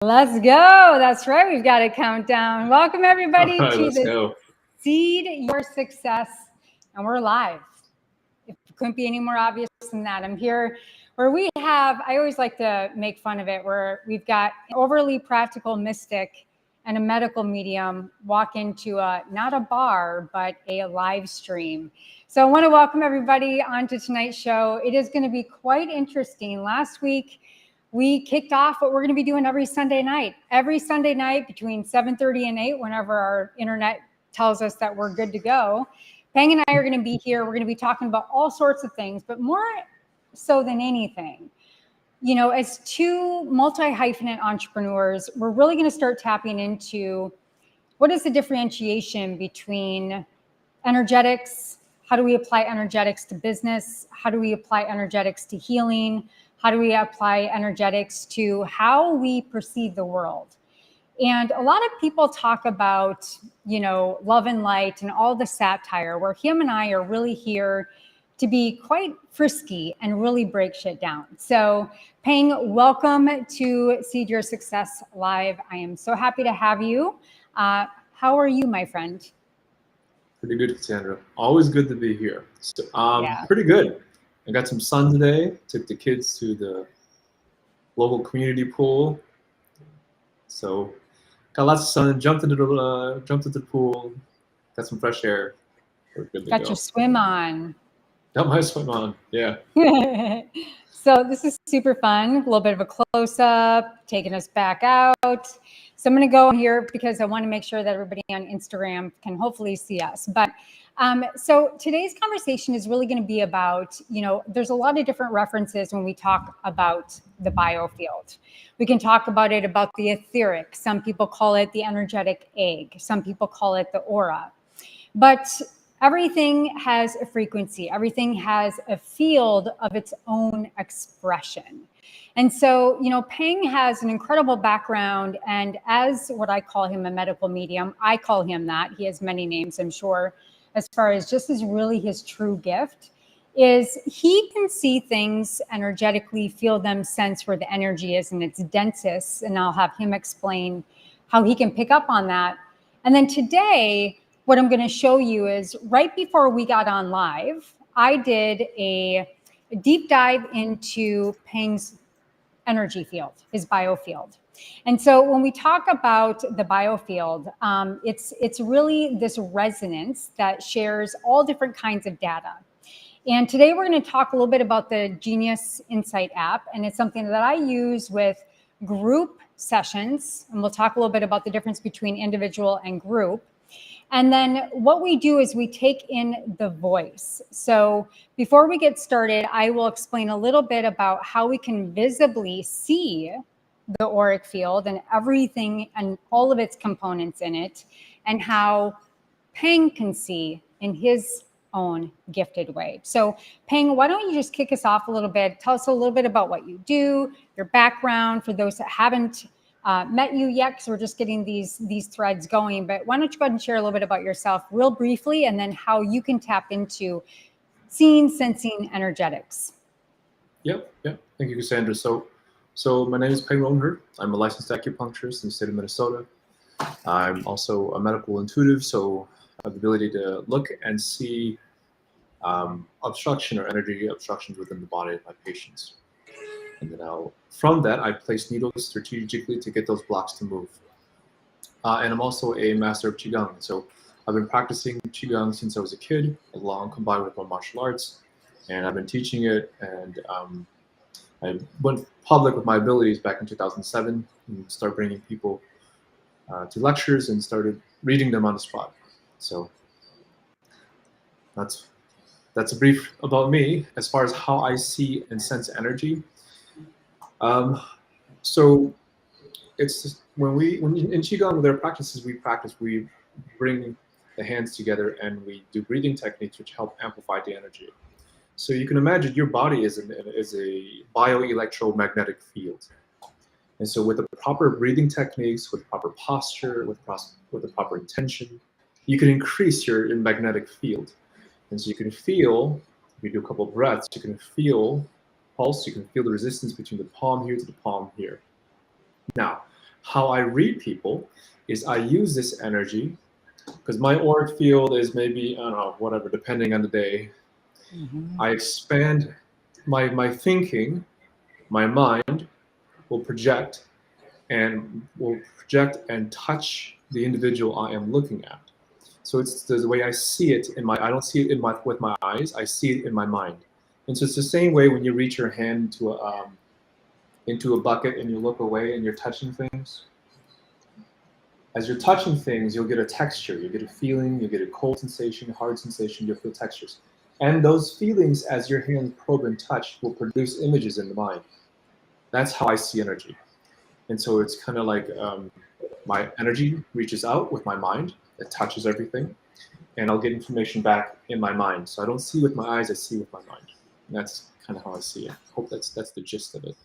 Let's go. That's right. We've got a countdown. Welcome, everybody, All right, to let's the go. Seed Your Success. And we're live. It couldn't be any more obvious than that. I'm here where we have, I always like to make fun of it, where we've got an overly practical mystic and a medical medium walk into not a bar, but a live stream. So I want to welcome everybody onto tonight's show. It is going to be quite interesting. Last week, we kicked off what we're going to be doing every Sunday night. Every Sunday night between 7:30 and 8, whenever our internet tells us that we're good to go. Peng and I are going to be here. We're going to be talking about all sorts of things, but more so than anything, you know, as two multi-hyphenate entrepreneurs, we're really going to start tapping into what is the differentiation between energetics. How do we apply energetics to business? How do we apply energetics to healing? How do we apply energetics to how we perceive the world? And a lot of people talk about, you know, love and light and all the satire, where him and I are really here to be quite frisky and really break shit down. So, Peng, welcome to Seed Your Success Live. I am so happy to have you. How are you, my friend? Pretty good, Kassandra. Always good to be here. So, Yeah. pretty good. I got some sun today. Took the kids to the local community pool. So, got lots of sun. Jumped into the pool. Got some fresh air. We're good to Got go. your swim on. Got my swim on. Yeah. So this is super fun. A little bit of a close-up, taking us back out. So I'm going to go here because I want to make sure that everybody on Instagram can hopefully see us. But so today's conversation is really going to be about, you know, there's a lot of different references when we talk about the biofield. We can talk about it about the etheric. Some people call it the energetic egg. Some people call it the aura. But everything has a frequency. Everything has a field of its own expression. And so, you know, Peng has an incredible background, and as what I call him, a medical medium, I call him that. He has many names, I'm sure, as far as just as really his true gift is he can see things energetically, feel them, sense where the energy is in its densest, and I'll have him explain how he can pick up on that. And then today, what I'm going to show you is right before we got on live, I did a deep dive into Peng's energy field, his biofield. And so when we talk about the biofield, it's really this resonance that shares all different kinds of data. And today we're going to talk a little bit about the Genius Insight app, and it's something that I use with group sessions, and we'll talk a little bit about the difference between individual and group. And then what we do is we take in the voice. So before we get started, I will explain a little bit about how we can visibly see the auric field and everything and all of its components in it, and how Peng can see in his own gifted way. So Peng, why don't you just kick us off a little bit? Tell us a little bit about what you do, your background for those that haven't met you yet, because we're just getting these threads going. But why don't you go ahead and share a little bit about yourself real briefly, and then how you can tap into seeing, sensing, energetics. Yep. Thank you, Kassandra. So my name is Peng. I'm a licensed acupuncturist in the state of Minnesota. I'm also a medical intuitive, so I have the ability to look and see obstruction or energy obstructions within the body of my patients. And then from that, I place needles strategically to get those blocks to move. And I'm also a master of Qigong. So I've been practicing Qigong since I was a kid, along combined with my martial arts. And I've been teaching it, and I went public with my abilities back in 2007 and started bringing people to lectures and started reading them on the spot. So that's a brief about me. As far as how I see and sense energy, so it's when in Qigong, with our practices, we bring the hands together and we do breathing techniques which help amplify the energy. So you can imagine your body is a bioelectromagnetic field. And so with the proper breathing techniques, with proper posture, with the proper intention, you can increase your magnetic field. And so you can feel, if you do a couple of breaths, you can feel pulse, you can feel the resistance between the palm here to the palm here. Now, how I read people is I use this energy because my auric field is maybe, I don't know, whatever, depending on the day. I expand my thinking, my mind will project and touch the individual I am looking at. So it's the way I see it I don't see it with my eyes, I see it in my mind. And so it's the same way when you reach your hand into a bucket and you look away and you're touching things. As you're touching things, you'll get a texture, you'll get a feeling, you'll get a cold sensation, hard sensation, you'll feel textures. And those feelings, as your hands probe and touch, will produce images in the mind. That's how I see energy. And so it's kind of like my energy reaches out with my mind, it touches everything, and I'll get information back in my mind. So I don't see with my eyes, I see with my mind. And that's kind of how I see it. Hope that's the gist of it.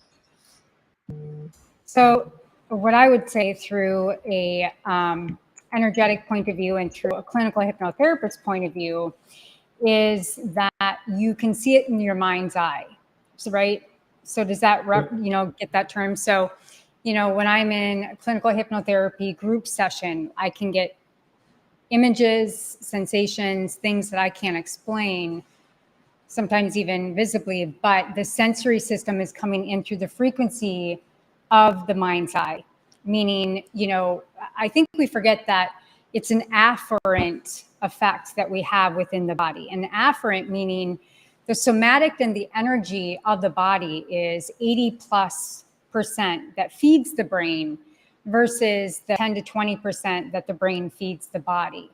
So what I would say through a energetic point of view and through a clinical hypnotherapist point of view is that you can see it in your mind's eye. So, right? So does that, get that term? So, when I'm in a clinical hypnotherapy group session, I can get images, sensations, things that I can't explain, sometimes even visibly, but the sensory system is coming in through the frequency of the mind's eye. Meaning, I think we forget that it's an afferent effect that we have within the body. An afferent meaning the somatic and the energy of the body is 80+% that feeds the brain versus the 10 to 20% that the brain feeds the body.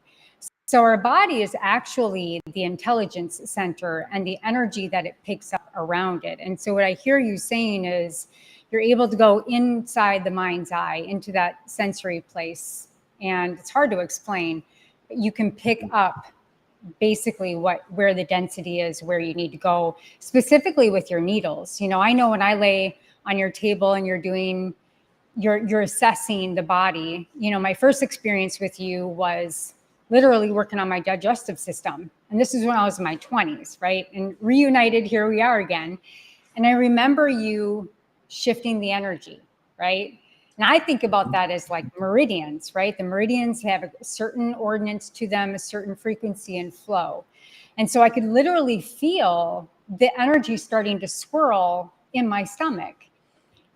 So our body is actually the intelligence center and the energy that it picks up around it. And so what I hear you saying is you're able to go inside the mind's eye into that sensory place. And it's hard to explain, but you can pick up basically where the density is, where you need to go, specifically with your needles. I know when I lay on your table and you're assessing the body, my first experience with you was literally working on my digestive system. And this is when I was in my 20s, right? And reunited, here we are again. And I remember you shifting the energy, right? And I think about that as like meridians, right? The meridians have a certain ordinance to them, a certain frequency and flow. And so I could literally feel the energy starting to swirl in my stomach.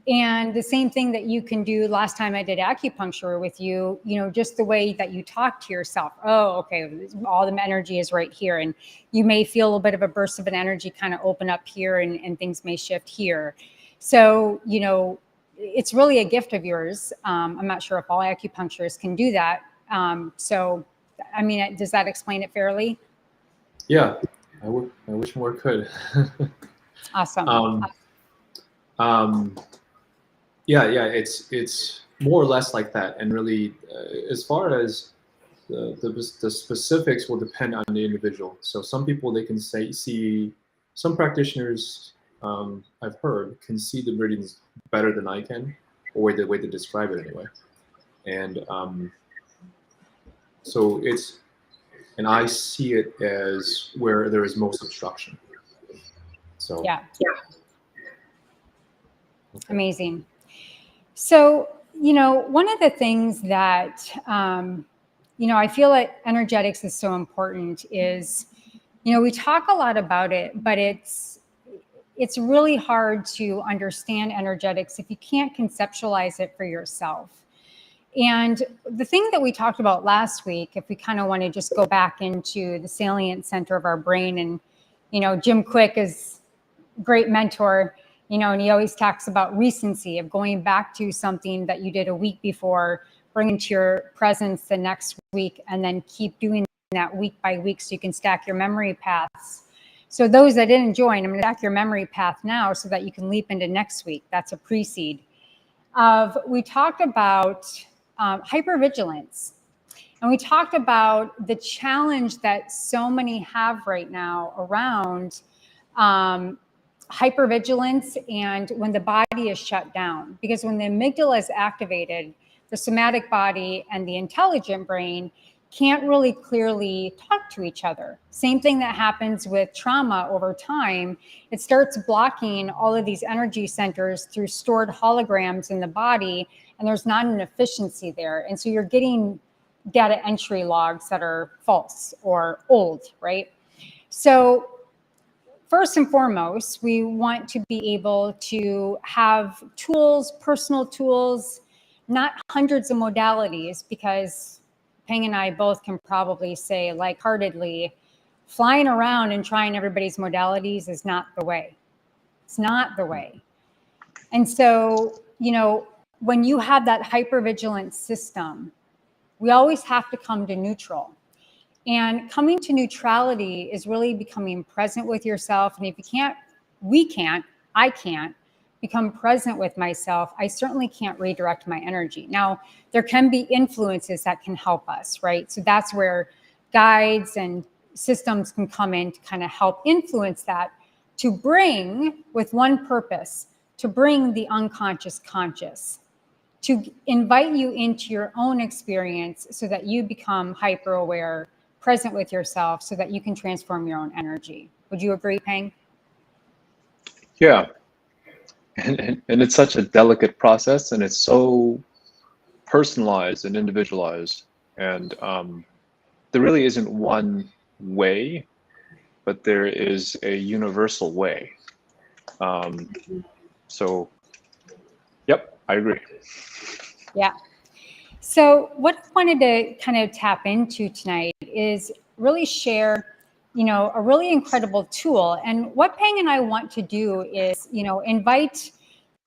And the same thing that you can do last time I did acupuncture with you, just the way that you talk to yourself. Oh, okay, all the energy is right here. And you may feel a little bit of a burst of an energy kind of open up here and things may shift here. So, it's really a gift of yours. I'm not sure if all acupuncturists can do that. Does that explain it fairly? Yeah, I wish more could. Awesome. Yeah, it's more or less like that. And really, as far as the specifics will depend on the individual. So some people, they can see, some practitioners I've heard can see the meridians better than I can, or the way to describe it anyway. And and I see it as where there is most obstruction. So yeah. Okay. Amazing. So, one of the things that, I feel like energetics is so important is, we talk a lot about it, but it's really hard to understand energetics if you can't conceptualize it for yourself. And the thing that we talked about last week, if we kind of want to just go back into the salient center of our brain, and, Jim Quick is a great mentor, and he always talks about recency of going back to something that you did a week before, bringing to your presence the next week, and then keep doing that week by week so you can stack your memory paths. So those that didn't join, I'm going to stack your memory path now so that you can leap into next week. That's a precede. We talked about hypervigilance. And we talked about the challenge that so many have right now around hypervigilance and when the body is shut down. Because when the amygdala is activated, the somatic body and the intelligent brain can't really clearly talk to each other. Same thing that happens with trauma over time. It starts blocking all of these energy centers through stored holograms in the body, and there's not an efficiency there. And so you're getting data entry logs that are false or old, right? So first and foremost, we want to be able to have tools, personal tools, not hundreds of modalities, because Peng and I both can probably say lightheartedly, flying around and trying everybody's modalities is not the way. It's not the way. And so, you know, when you have that hypervigilant system, we always have to come to neutral. And coming to neutrality is really becoming present with yourself. And if you can't, I can't become present with myself, I certainly can't redirect my energy. Now, there can be influences that can help us, right? So that's where guides and systems can come in to kind of help influence that, to bring, with one purpose, to bring the unconscious conscious, to invite you into your own experience so that you become hyper aware, present with yourself, so that you can transform your own energy. Would you agree, Peng? Yeah. And it's such a delicate process, and it's so personalized and individualized. And there really isn't one way, but there is a universal way. So, yep, I agree. Yeah. So what I wanted to kind of tap into tonight is really share, you know, a really incredible tool. And what Peng and I want to do is, you know, invite,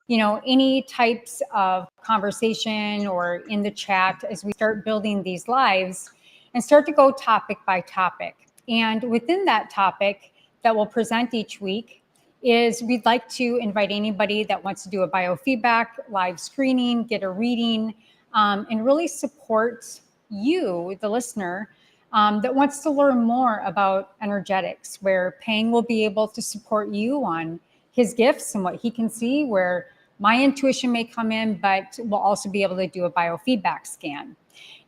you know, any types of conversation or in the chat as we start building these lives and start to go topic by topic. And within that topic that we'll present each week is we'd like to invite anybody that wants to do a biofeedback, live screening, get a reading, and really support you, the listener, that wants to learn more about energetics, where Peng will be able to support you on his gifts and what he can see, where my intuition may come in, but we'll also be able to do a biofeedback scan.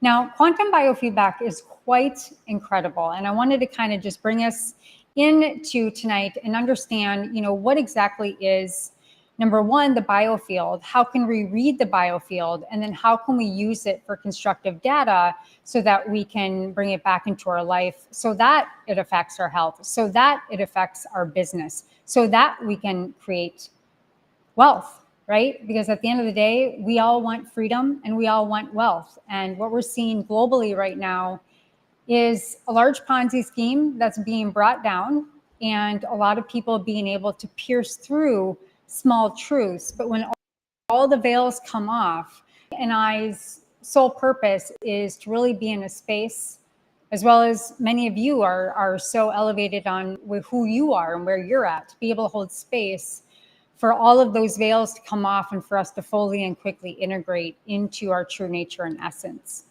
Now, quantum biofeedback is quite incredible, and I wanted to kind of just bring us into tonight and understand, you know, what exactly is, number one, the biofield. How can we read the biofield? And then how can we use it for constructive data so that we can bring it back into our life, so that it affects our health, so that it affects our business, so that we can create wealth, right? Because at the end of the day, we all want freedom and we all want wealth. And what we're seeing globally right now is a large Ponzi scheme that's being brought down, and a lot of people being able to pierce through small truths. But when all the veils come off, and I's sole purpose is to really be in a space, as well as many of you are so elevated on with who you are and where you're at, to be able to hold space for all of those veils to come off and for us to fully and quickly integrate into our true nature and essence.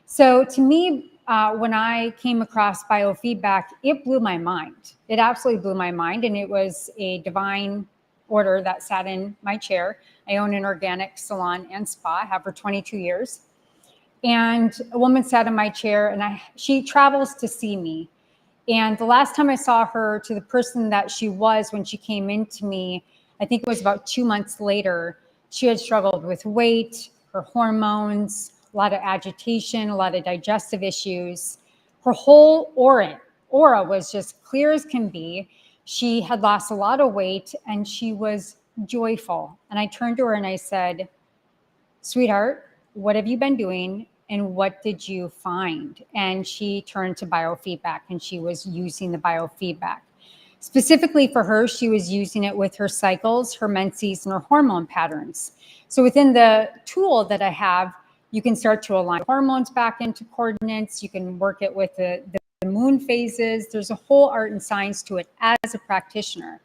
So to me, when I came across biofeedback, it blew my mind. It absolutely blew my mind. And it was a divine order that sat in my chair. I own an organic salon and spa. I have for 22 years. And a woman sat in my chair, and she travels to see me. And the last time I saw her, to the person that she was when she came into me, I think it was about 2 months later, she had struggled with weight, her hormones, a lot of agitation, a lot of digestive issues. Her whole aura was just clear as can be. She had lost a lot of weight and she was joyful. And I turned to her and I said, "Sweetheart, what have you been doing and what did you find?" And she turned to biofeedback, and she was using the biofeedback. Specifically for her, she was using it with her cycles, her menses, and her hormone patterns. So within the tool that I have, you can start to align hormones back into coordinates. You can work it with the moon phases. There's a whole art and science to it as a practitioner.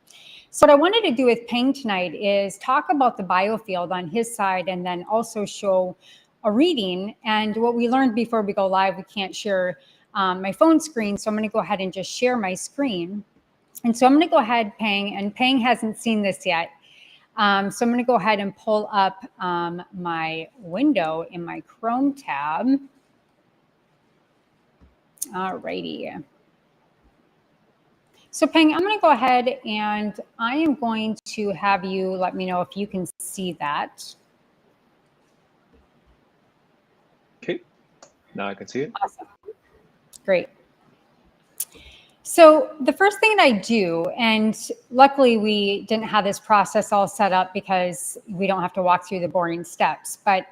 So what I wanted to do with Peng tonight is talk about the biofield on his side, and then also show a reading. And what we learned before we go live, we can't share my phone screen. So I'm going to go ahead and just share my screen. And so I'm going to go ahead, Peng, and Peng hasn't seen this yet. So I'm going to go ahead and pull up my window in my Chrome tab. All righty. So Peng, I'm going to go ahead and I am going to have you let me know if you can see that. Okay, now I can see it. Awesome. Great. So the first thing that I do, and luckily we didn't have this process all set up because we don't have to walk through the boring steps, but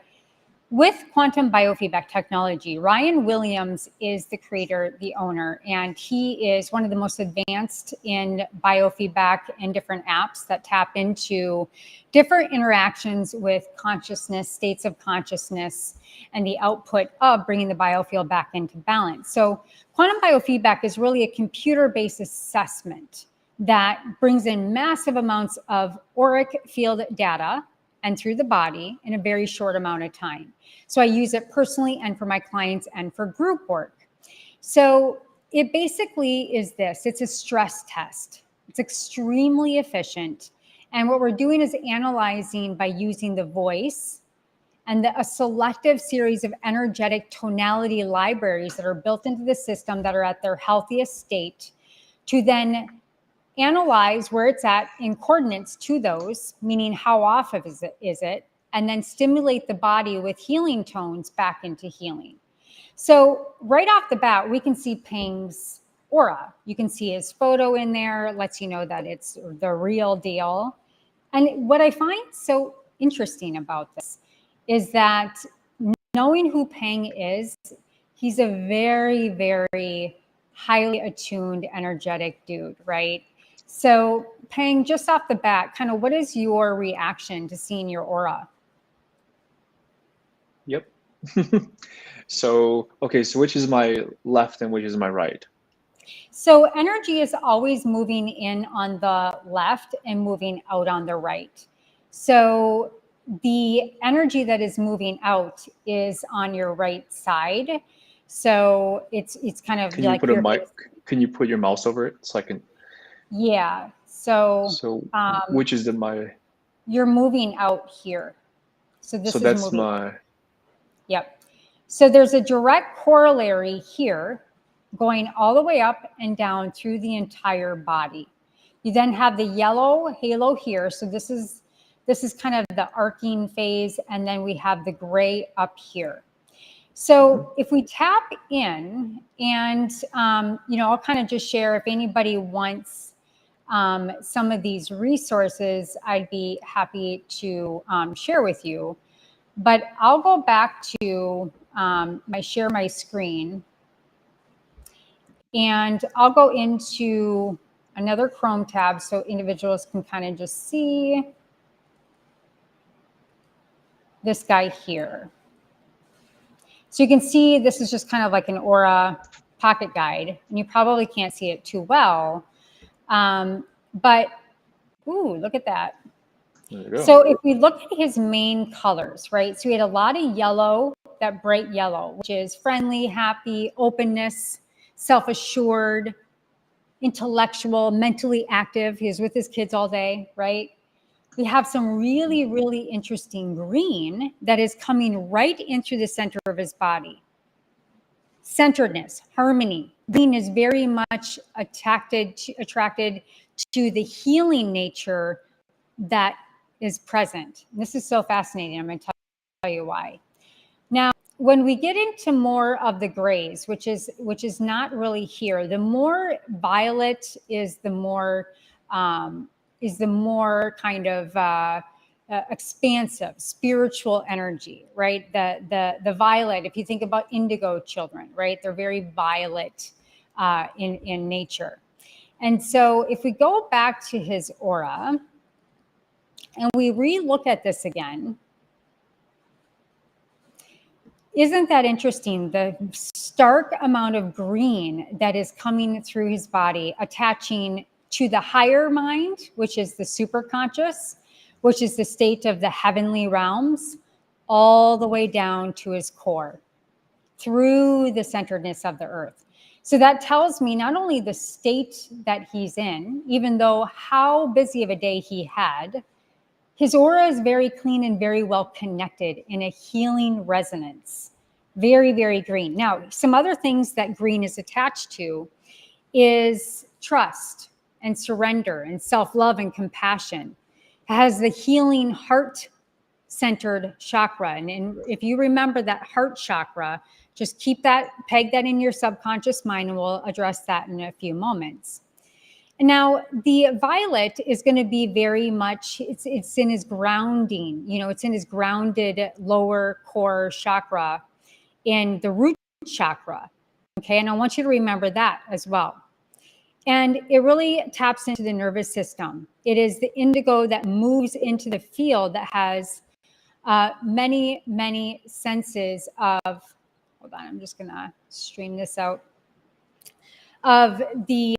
with quantum biofeedback technology, Ryan Williams is the creator, the owner, and he is one of the most advanced in biofeedback and different apps that tap into different interactions with consciousness, states of consciousness, and the output of bringing the biofield back into balance. So quantum biofeedback is really a computer-based assessment that brings in massive amounts of auric field data and through the body in a very short amount of time. So I use it personally and for my clients and for group work. So it basically is this, it's a stress test. It's extremely efficient. And what we're doing is analyzing by using the voice and a selective series of energetic tonality libraries that are built into the system that are at their healthiest state to then analyze where it's at in coordinates to those, meaning how off of is it, and then stimulate the body with healing tones back into healing. So right off the bat, we can see Peng's aura. You can see his photo in there, lets you know that it's the real deal. And what I find so interesting about this is that knowing who Peng is, he's a very, very highly attuned, energetic dude, right? So Peng, just off the bat, kind of what is your reaction to seeing your aura? Yep. So, okay, so which is my left and which is my right? So energy is always moving in on the left and moving out on the right. So the energy that is moving out is on your right side. So it's kind of Can like you put a mic? Can you put your mouse over it so I can? Yeah. So which is my? You're moving out here. So this So is that's moving. my. Yep. So there's a direct corollary here going all the way up and down through the entire body. You then have the yellow halo here. So this is kind of the arcing phase. And then we have the gray up here. So if we tap in and, I'll kind of just share if anybody wants some of these resources, I'd be happy to share with you. But I'll go back to share my screen. And I'll go into another Chrome tab so individuals can kind of just see this guy here. So you can see this is just kind of like an aura pocket guide. And you probably can't see it too well. But, ooh, look at that. So if we look at his main colors, right? So he had a lot of yellow, that bright yellow, which is friendly, happy, openness, self-assured, intellectual, mentally active. He was with his kids all day, right? We have some really, really interesting green that is coming right in through the center of his body. Centeredness, harmony. Green is very much attracted to the healing nature that is present. And this is so fascinating. I'm going to tell you why. Now, when we get into more of the grays, which is not really here, the more violet is the more kind of expansive, spiritual energy, right? The violet. If you think about indigo children, right, they're very violet in nature. And so, if we go back to his aura. And we re-look at this again. Isn't that interesting? The stark amount of green that is coming through his body, attaching to the higher mind, which is the superconscious, which is the state of the heavenly realms, all the way down to his core, through the centeredness of the earth. So that tells me not only the state that he's in, even though how busy of a day he had, his aura is very clean and very well connected in a healing resonance Very, very green. Now, some other things that green is attached to is trust and surrender and self-love and compassion. It has the healing heart-centered chakra. And if you remember that heart chakra, just peg that in your subconscious mind, and we'll address that in a few moments. And now the violet is going to be very much, it's in his grounding, it's in his grounded lower core chakra in the root chakra. Okay. And I want you to remember that as well. And it really taps into the nervous system. It is the indigo that moves into the field that has many, many senses of, hold on, I'm just going to stream this out, of the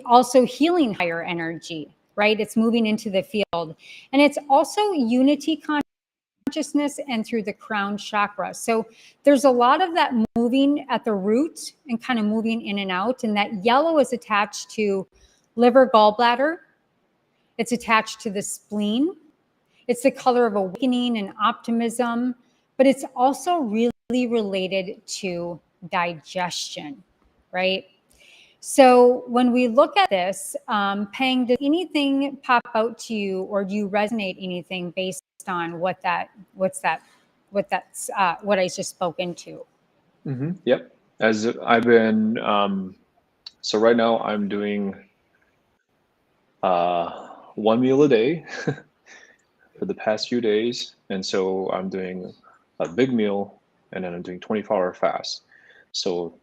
also healing higher energy, right? It's moving into the field. And it's also unity consciousness and through the crown chakra. So there's a lot of that moving at the root and kind of moving in and out. And that yellow is attached to liver, gallbladder. It's attached to the spleen. It's the color of awakening and optimism, but it's also really related to digestion, right? So when we look at this, Peng, does anything pop out to you, or do you resonate anything based on what I just spoken to? Mm-hmm. Yep. As I've been, so right now I'm doing 1 meal a day for the past few days, and so I'm doing a big meal, and then I'm doing 24-hour fast. So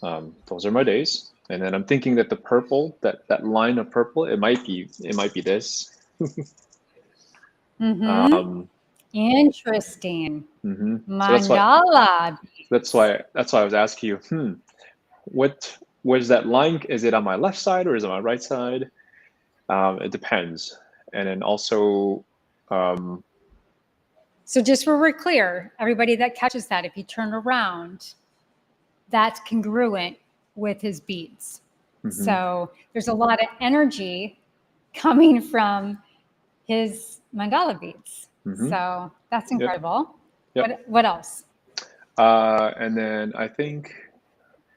those are my days. And then I'm thinking that the purple, that line of purple, it might be this. Mm-hmm. Interesting. Mm-hmm. Mandala. So that's why I was asking you, where's that line? Is it on my left side or is it on my right side? It depends. And then also, so just so we're clear, everybody that catches that, if you turn around, that's congruent with his beads. Mm-hmm. So there's a lot of energy coming from his mandala beads. Mm-hmm. So that's incredible. Yep. What else? And then I think,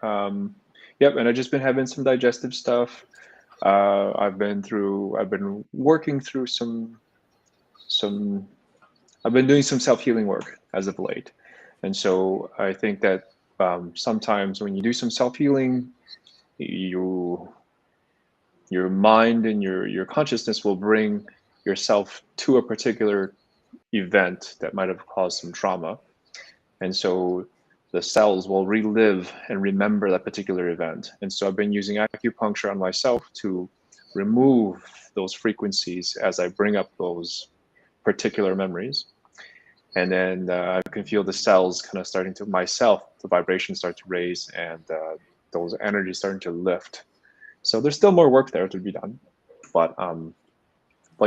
and I've just been having some digestive stuff. I've been working through I've been doing some self-healing work as of late. And so I think that sometimes when you do some self-healing, your mind and your consciousness will bring yourself to a particular event that might have caused some trauma. And so the cells will relive and remember that particular event. And so I've been using acupuncture on myself to remove those frequencies as I bring up those particular memories. And then I can feel the cells kind of starting to, the vibrations start to raise, and those energies starting to lift. So there's still more work there to be done. But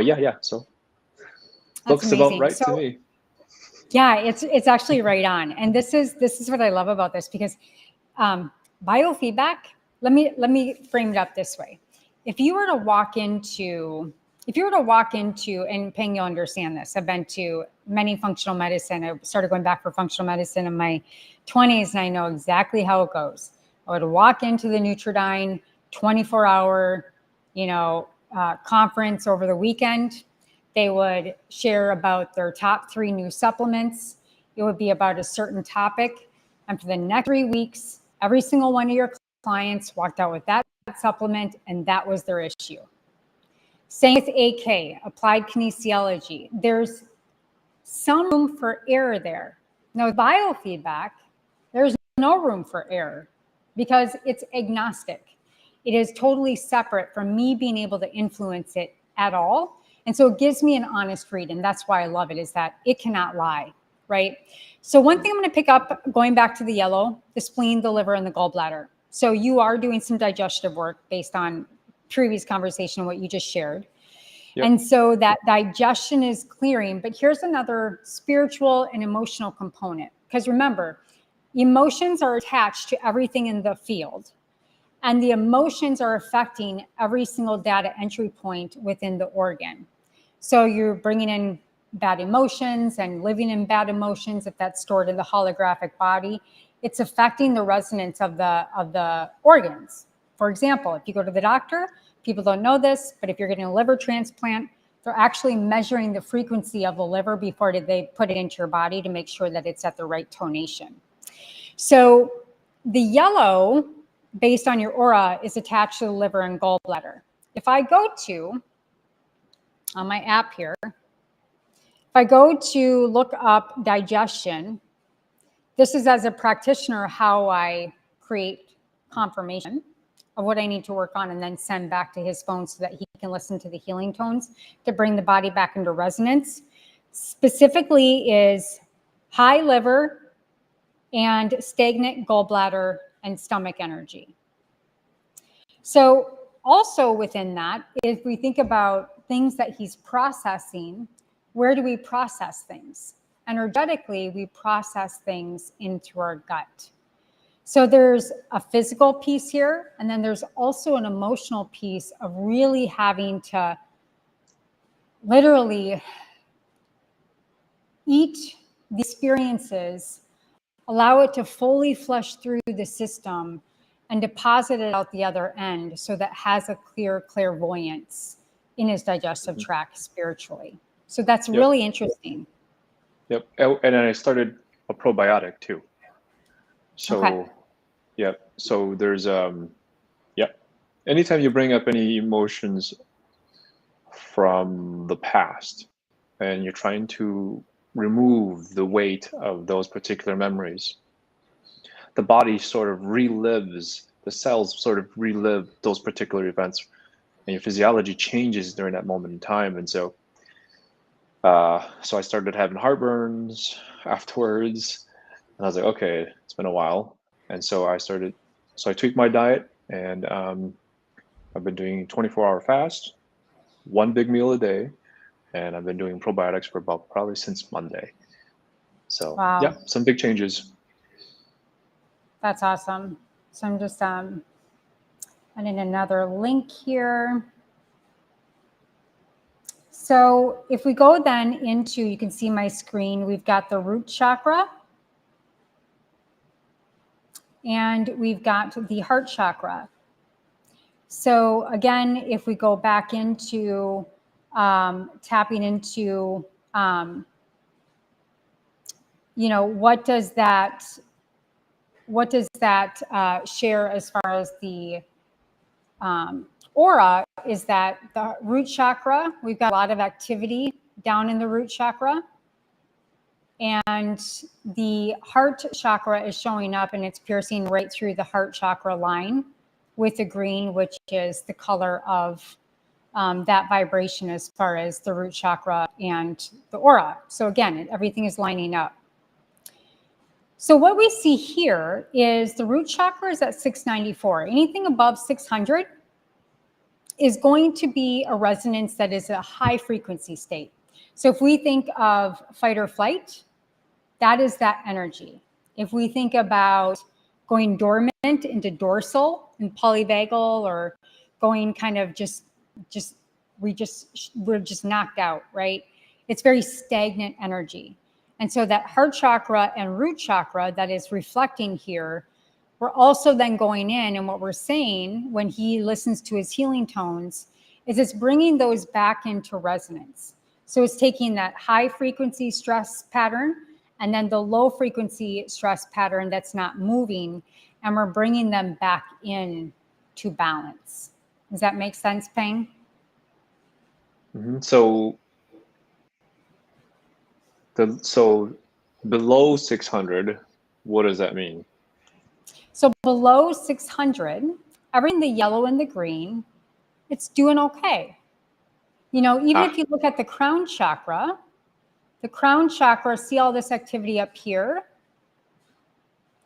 yeah. So looks about right to me. Yeah, it's actually right on. And this is what I love about this, because biofeedback, let me frame it up this way. If you were to walk into, and Peng, you'll understand this, I've been to many functional medicine. I started going back for functional medicine in my 20s, and I know exactly how it goes. I would walk into the Nutridyne 24-hour, conference over the weekend. They would share about their top 3 new supplements. It would be about a certain topic. And for the next 3 weeks, every single one of your clients walked out with that supplement, and that was their issue. Same with AK, applied kinesiology. There's some room for error there. Now, with biofeedback, there's no room for error because it's agnostic. It is totally separate from me being able to influence it at all. And so it gives me an honest read. And that's why I love it, is that it cannot lie, right? So one thing I'm going to pick up, going back to the yellow, the spleen, the liver, and the gallbladder. So you are doing some digestive work based on previous conversation, what you just shared. Yep. And so that digestion is clearing. But here's another spiritual and emotional component. Because remember, emotions are attached to everything in the field. And the emotions are affecting every single data entry point within the organ. So you're bringing in bad emotions and living in bad emotions, if that's stored in the holographic body, it's affecting the resonance of the organs. For example, if you go to the doctor, people don't know this, but if you're getting a liver transplant, they're actually measuring the frequency of the liver before they put it into your body to make sure that it's at the right tonation. So the yellow, based on your aura, is attached to the liver and gallbladder. If I go to, on my app here, if I go to look up digestion, this is as a practitioner how I create confirmation of what I need to work on and then send back to his phone so that he can listen to the healing tones to bring the body back into resonance. Specifically is high liver and stagnant gallbladder and stomach energy. So also within that, if we think about things that he's processing, where do we process things? Energetically, we process things into our gut. So there's a physical piece here, and then there's also an emotional piece of really having to literally eat the experiences, allow it to fully flush through the system, and deposit it out the other end so that has a clear clairvoyance in his digestive tract spiritually. So that's really interesting. Yep. And then I started a probiotic too. So, Okay. yep. So there's, yep. Anytime you bring up any emotions from the past and you're trying to remove the weight of those particular memories, the body sort of relives, the cells sort of relive those particular events, and your physiology changes during that moment in time. And so I started having heartburns afterwards, and I was like, okay, it's been a while. And so I tweaked my diet, and I've been doing 24-hour fast, one big meal a day, and I've been doing probiotics for about probably since Monday. So Wow. yeah, some big changes. That's awesome. So I'm just adding another link here. So if we go then into, you can see my screen, we've got the root chakra and we've got the heart chakra. So again, if we go back into tapping into, what does that share as far as the aura, is that the root chakra, we've got a lot of activity down in the root chakra. And the heart chakra is showing up and it's piercing right through the heart chakra line with the green, which is the color of that vibration as far as the root chakra and the aura. So again, everything is lining up. So what we see here is the root chakra is at 694. Anything above 600 is going to be a resonance that is a high frequency state. So if we think of fight or flight, that is that energy. If we think about going dormant into dorsal and polyvagal, or going kind of we're just knocked out, right? It's very stagnant energy. And so that heart chakra and root chakra that is reflecting here, we're also then going in, and what we're saying when he listens to his healing tones is it's bringing those back into resonance. So it's taking that high frequency stress pattern and then the low frequency stress pattern that's not moving, and we're bringing them back in to balance. Does that make sense, Peng? Mm-hmm. So below 600, what does that mean? So below 600, everything the yellow and the green, it's doing okay. Even if you look at the crown chakra, see all this activity up here?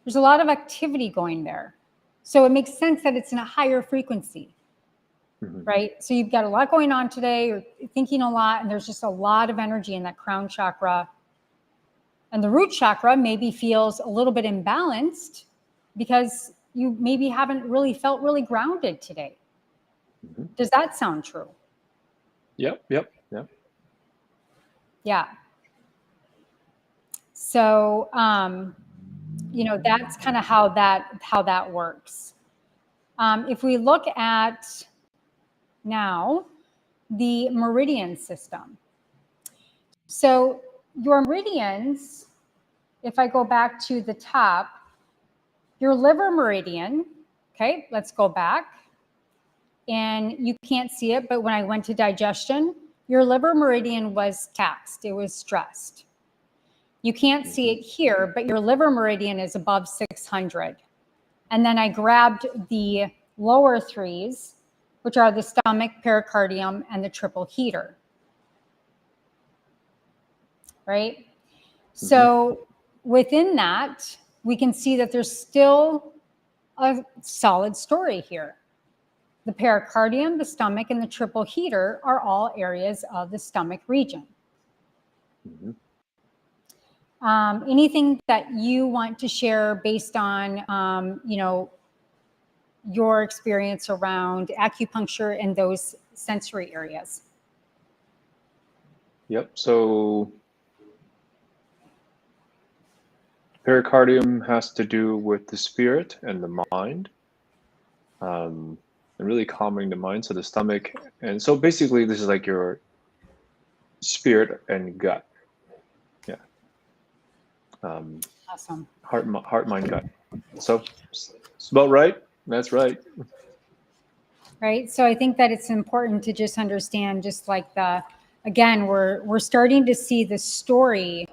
There's a lot of activity going there. So it makes sense that it's in a higher frequency, right? So you've got a lot going on today, you're thinking a lot, and there's just a lot of energy in that crown chakra. And the root chakra maybe feels a little bit imbalanced because you maybe haven't really felt really grounded today. Does that sound true? Yep. Yeah. So, you know, that's kind of how that works. If we look at now the meridian system. So your meridians, if I go back to the top, your liver meridian, okay, let's go back. And you can't see it, but when I went to digestion, your liver meridian was taxed, it was stressed. You can't see it here, but your liver meridian is above 600. And then I grabbed the lower threes, which are the stomach, pericardium, and the triple heater. Right? So within that, we can see that there's still a solid story here. The pericardium, the stomach, and the triple heater are all areas of the stomach region. Anything that you want to share based on, you know, your experience around acupuncture and those sensory areas? Yep. So pericardium has to do with the spirit and the mind, and really calming the mind. So the stomach, and so basically this is like your spirit and gut. Yeah. Awesome. Heart, mind, gut. So it's about right. That's right. Right. So I think that it's important to just understand, just like again, we're starting to see the story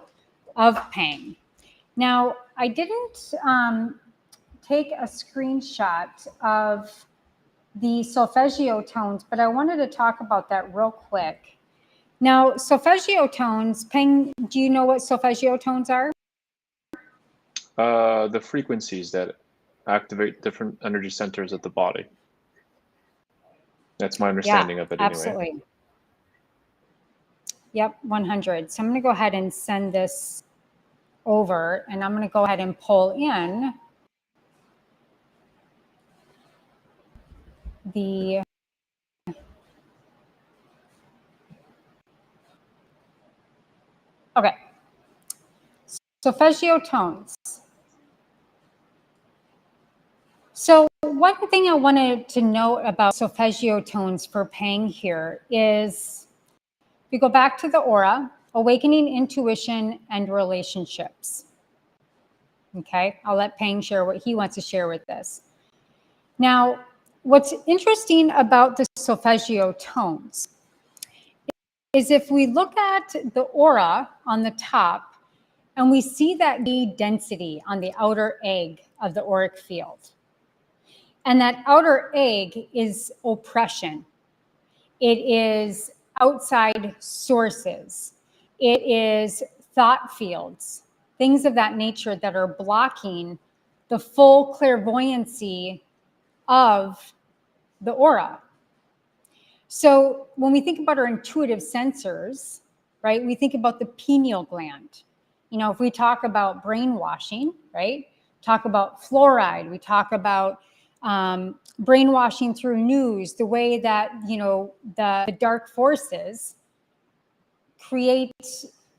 of Peng. Now, I didn't take a screenshot of the solfeggio tones, but I wanted to talk about that real quick. Now, solfeggio tones, Peng, do you know what solfeggio tones are? The frequencies that activate different energy centers of the body. That's my understanding of it anyway. Absolutely. Yep, 100. So I'm going to go ahead and send this over, and I'm going to go ahead and pull in the okay. Solfeggio tones. So one thing I wanted to note about solfeggio tones for Peng here is we go back to the aura, awakening intuition and relationships. Okay, I'll let Peng share what he wants to share with this. Now, what's interesting about the solfeggio tones is if we look at the aura on the top and we see that density on the outer egg of the auric field. And that outer egg is oppression. It is outside sources. It is thought fields, things of that nature that are blocking the full clairvoyancy of the aura. So when we think about our intuitive sensors, right, we think about the pineal gland. You know, if we talk about brainwashing, right, talk about fluoride, we talk about brainwashing through news, the way that, you know, the dark forces create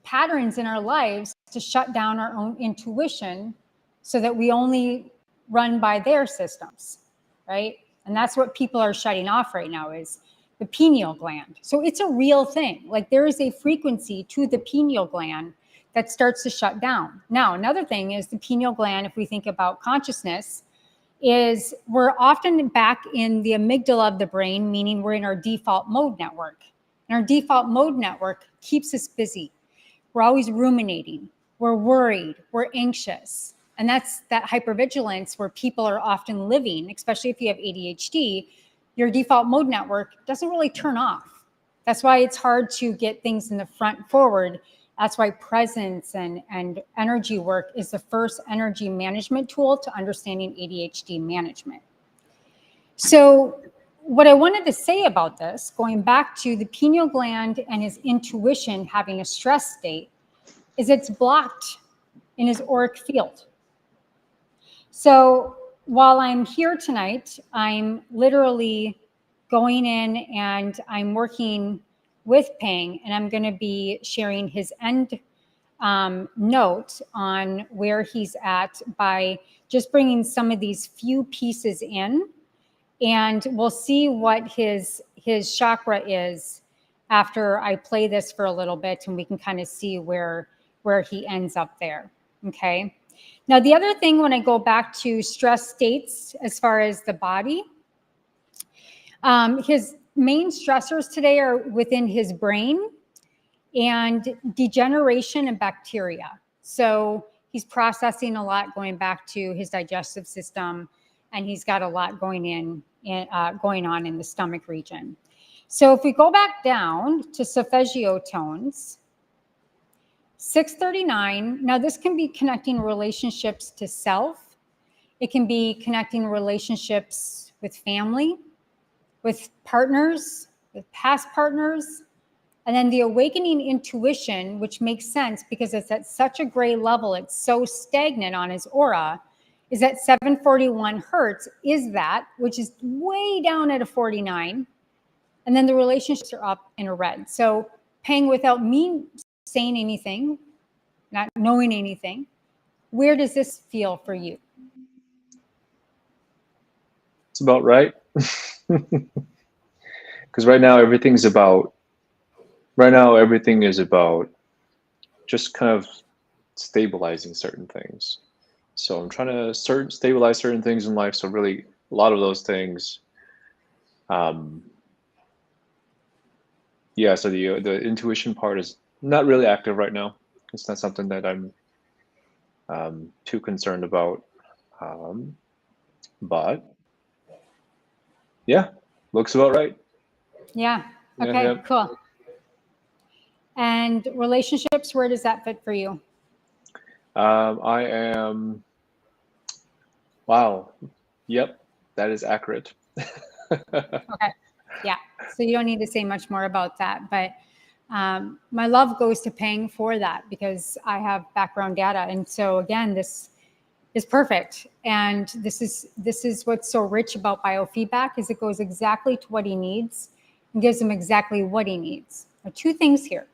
patterns in our lives to shut down our own intuition so that we only run by their systems, right? And that's what people are shutting off right now is the pineal gland. So it's a real thing. Like there is a frequency to the pineal gland that starts to shut down. Now, another thing is the pineal gland, if we think about consciousness, is we're often back in the amygdala of the brain, meaning we're in our default mode network. And our default mode network keeps us busy. We're always ruminating. We're worried. We're anxious. And that's that hypervigilance where people are often living, especially if you have ADHD, your default mode network doesn't really turn off. That's why it's hard to get things in the front forward. That's why presence and energy work is the first energy management tool to understanding ADHD management. So what I wanted to say about this, going back to the pineal gland and his intuition having a stress state, is it's blocked in his auric field. So while I'm here tonight, I'm literally going in and I'm working with Peng, and I'm going to be sharing his end note on where he's at by just bringing some of these few pieces in, and we'll see what his chakra is after I play this for a little bit, and we can kind of see where he ends up there. Okay. Now, the other thing, when I go back to stress states as far as the body, his main stressors today are within his brain and degeneration and bacteria. So he's processing a lot going back to his digestive system, and he's got a lot going on in the stomach region. So if we go back down to solfeggio tones, 639, now this can be connecting relationships to self. It can be connecting relationships with family, with partners, with past partners. And then the awakening intuition, which makes sense because it's at such a gray level, it's so stagnant on his aura, is at 741 hertz, is that, which is way down at a 49. And then the relationships are up in a red. So Peng, without me saying anything, not knowing anything, where does this feel for you? It's about right. Because right now everything is about just kind of stabilizing certain things. So I'm trying to stabilize certain things in life. So really, a lot of those things. Yeah. So the intuition part is not really active right now. It's not something that I'm too concerned about. But yeah, looks about right. Yeah. Okay, Yeah. cool. And relationships, where does that fit for you? I am, wow. Yep, that is accurate. Okay. Yeah. So you don't need to say much more about that. But my love goes to Peng for that because I have background data. And so again, this is perfect. And this is what's so rich about biofeedback is it goes exactly to what he needs and gives him exactly what he needs. There are two things here.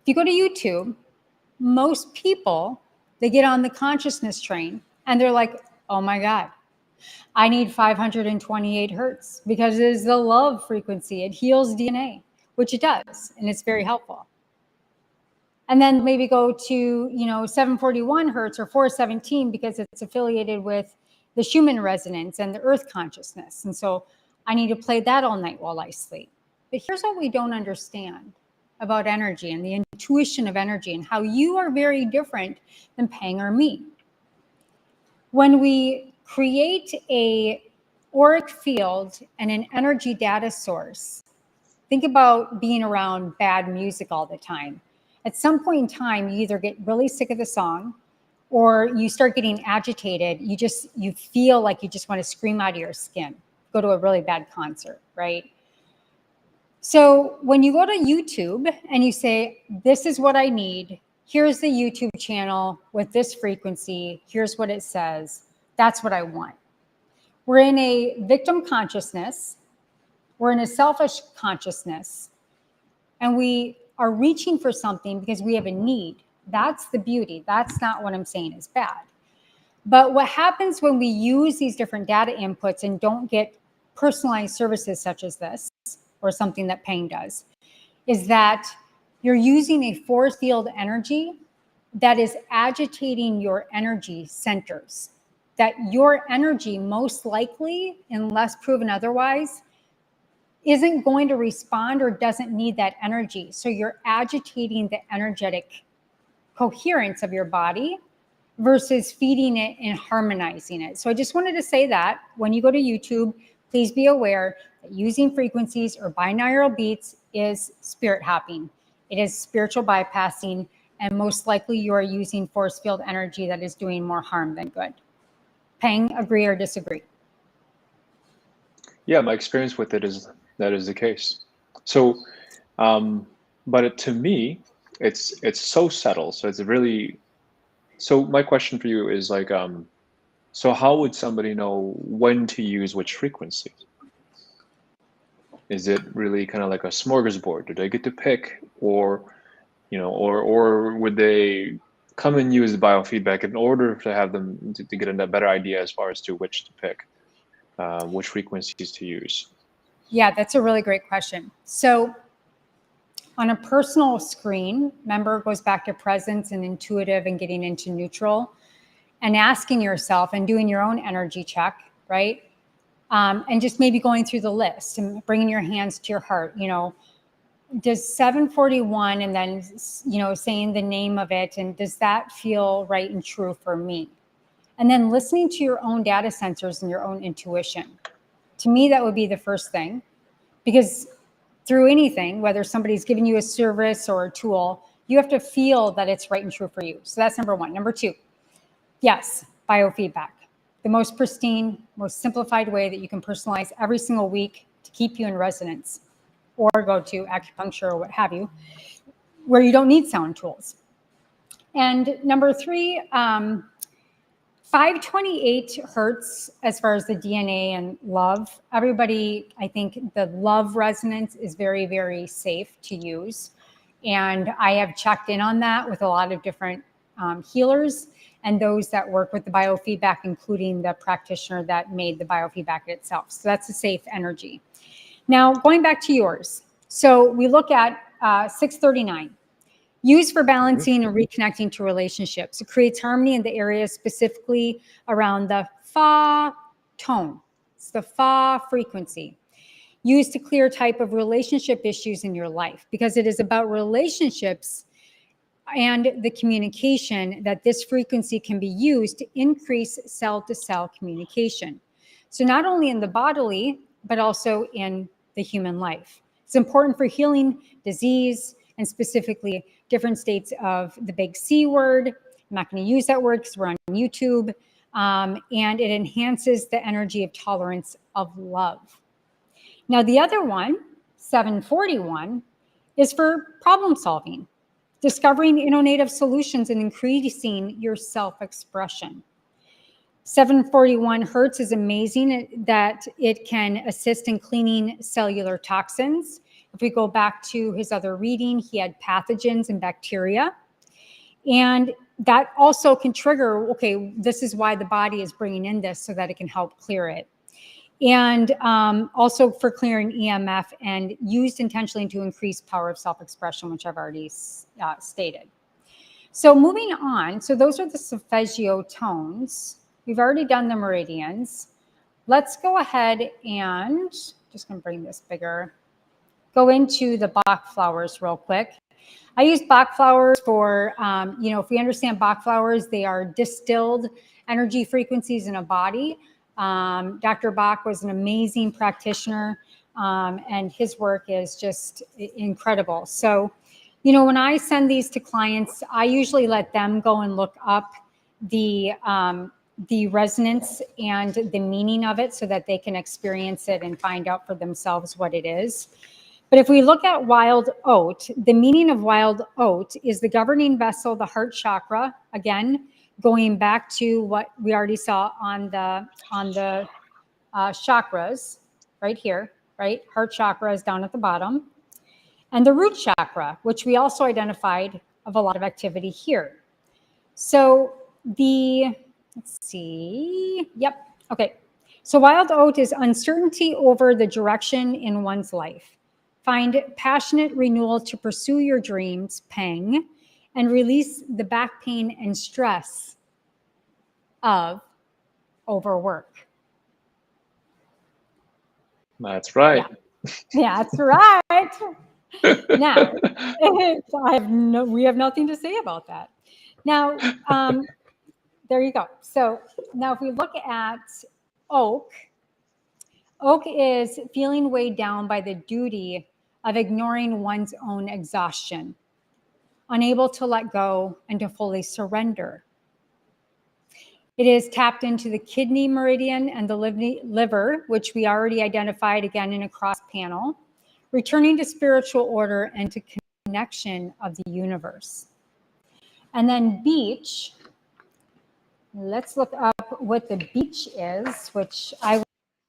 If you go to YouTube, most people, they get on the consciousness train and they're like, oh my God, I need 528 hertz because it is the love frequency. It heals DNA, which it does, and it's very helpful. And then maybe go to 741 hertz or 417 because it's affiliated with the Schumann resonance and the earth consciousness. And so I need to play that all night while I sleep. But here's what we don't understand about energy and the intuition of energy and how you are very different than Peng or me. When we create a auric field and an energy data source, think about being around bad music all the time. At some point in time, you either get really sick of the song or you start getting agitated. You feel like you just want to scream out of your skin, go to a really bad concert, right? So when you go to YouTube and you say, this is what I need, here's the YouTube channel with this frequency, here's what it says, that's what I want. We're in a victim consciousness, we're in a selfish consciousness, and we are reaching for something because we have a need. That's the beauty. That's not what I'm saying is bad. But what happens when we use these different data inputs and don't get personalized services such as this, or something that Peng does, is that you're using a force field energy that is agitating your energy centers. That your energy, most likely, unless proven otherwise, isn't going to respond or doesn't need that energy. So you're agitating the energetic coherence of your body versus feeding it and harmonizing it. So I just wanted to say that when you go to YouTube, please be aware that using frequencies or binaural beats is spirit hopping. It is spiritual bypassing, and most likely you are using force field energy that is doing more harm than good. Peng, agree or disagree? Yeah, my experience with it is that is the case. So, but to me, it's so subtle. So it's really. So my question for you is like, so how would somebody know when to use which frequency? Is it really kind of like a smorgasbord? Do they get to pick, or or would they come and use the biofeedback in order to have them to get a better idea as far as to which to pick, which frequencies to use? Yeah, that's a really great question. So on a personal screen, remember, it goes back to presence and intuitive and getting into neutral and asking yourself and doing your own energy check, right? And just maybe going through the list and bringing your hands to your heart. Does 741 and then, saying the name of it, and does that feel right and true for me? And then listening to your own data sensors and your own intuition. To me, that would be the first thing, because through anything, whether somebody's giving you a service or a tool, you have to feel that it's right and true for you. So that's number one. Number two, yes, biofeedback. The most pristine, most simplified way that you can personalize every single week to keep you in resonance, or go to acupuncture or what have you, where you don't need sound tools. And number three, 528 hertz as far as the DNA and love. Everybody, I think the love resonance is very, very safe to use. And I have checked in on that with a lot of different healers and those that work with the biofeedback, including the practitioner that made the biofeedback itself. So that's a safe energy. Now, going back to yours. So we look at 639. Used for balancing and reconnecting to relationships. It creates harmony in the areas specifically around the fa tone. It's the fa frequency. Used to clear type of relationship issues in your life, because it is about relationships and the communication that this frequency can be used to increase cell-to-cell communication. So not only in the bodily, but also in the human life. It's important for healing disease and specifically different states of the big C word. I'm not going to use that word because we're on YouTube. And it enhances the energy of tolerance of love. Now, the other one, 741, is for problem solving, discovering innovative solutions and increasing your self-expression. 741 hertz is amazing that it can assist in cleaning cellular toxins. If we go back to his other reading, he had pathogens and bacteria. And that also can trigger, okay, this is why the body is bringing in this so that it can help clear it. And also for clearing EMF, and used intentionally to increase power of self-expression, which I've already stated. So moving on, so those are the solfeggio tones. We've already done the meridians. Let's go ahead and, just gonna bring this bigger, go into the Bach flowers real quick. I use Bach flowers for, if we understand Bach flowers, they are distilled energy frequencies in a body. Dr. Bach was an amazing practitioner, and his work is just incredible. So, when I send these to clients, I usually let them go and look up the resonance and the meaning of it so that they can experience it and find out for themselves what it is. But if we look at wild oat, the meaning of wild oat is the governing vessel, the heart chakra, again, going back to what we already saw on the chakras right here, right? Heart chakra is down at the bottom. And the root chakra, which we also identified of a lot of activity here. So let's see, yep, okay. So wild oat is uncertainty over the direction in one's life. Find passionate renewal to pursue your dreams, Peng, and release the back pain and stress of overwork. That's right. Yeah, that's right. Now, we have nothing to say about that. Now, there you go. So now if we look at oak is feeling weighed down by the duty of ignoring one's own exhaustion, unable to let go and to fully surrender. It is tapped into the kidney meridian and the liver, which we already identified again in a cross panel, returning to spiritual order and to connection of the universe. And then beach, let's look up what the beach is, which I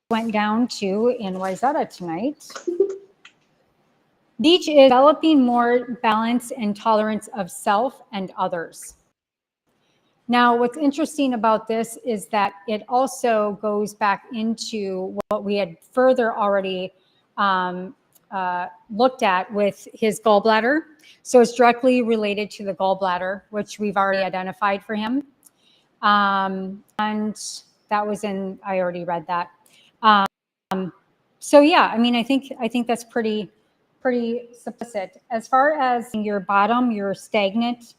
went down to in Wayzata tonight. Beach is developing more balance and tolerance of self and others. Now, what's interesting about this is that it also goes back into what we had further already looked at with his gallbladder. So it's directly related to the gallbladder, which we've already identified for him. And that was in, I already read that. So yeah, I mean, I think that's pretty explicit. As far as your bottom, your stagnant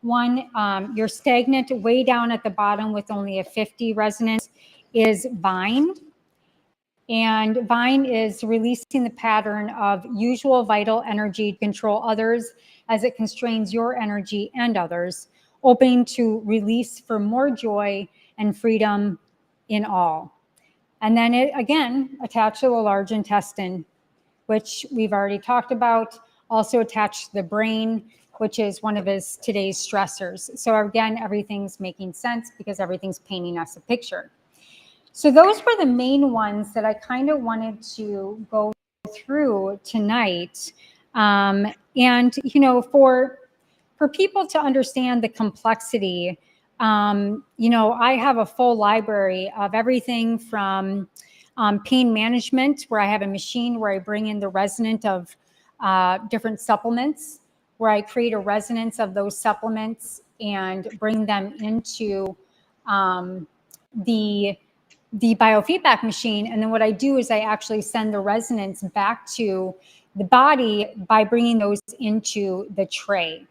one, your stagnant way down at the bottom with only a 50 resonance is Vine. And Vine is releasing the pattern of usual vital energy to control others as it constrains your energy and others, opening to release for more joy and freedom in all. And then it, again, attached to the large intestine, which we've already talked about, also attached to the brain, which is one of his today's stressors. So again, everything's making sense because everything's painting us a picture. So those were the main ones that I kind of wanted to go through tonight. And, you know, for people to understand the complexity, you know, I have a full library of everything from pain management, where I have a machine where I bring in the resonant of different supplements, where I create a resonance of those supplements and bring them into the biofeedback machine. And then what I do is I actually send the resonance back to the body by bringing those into the tray.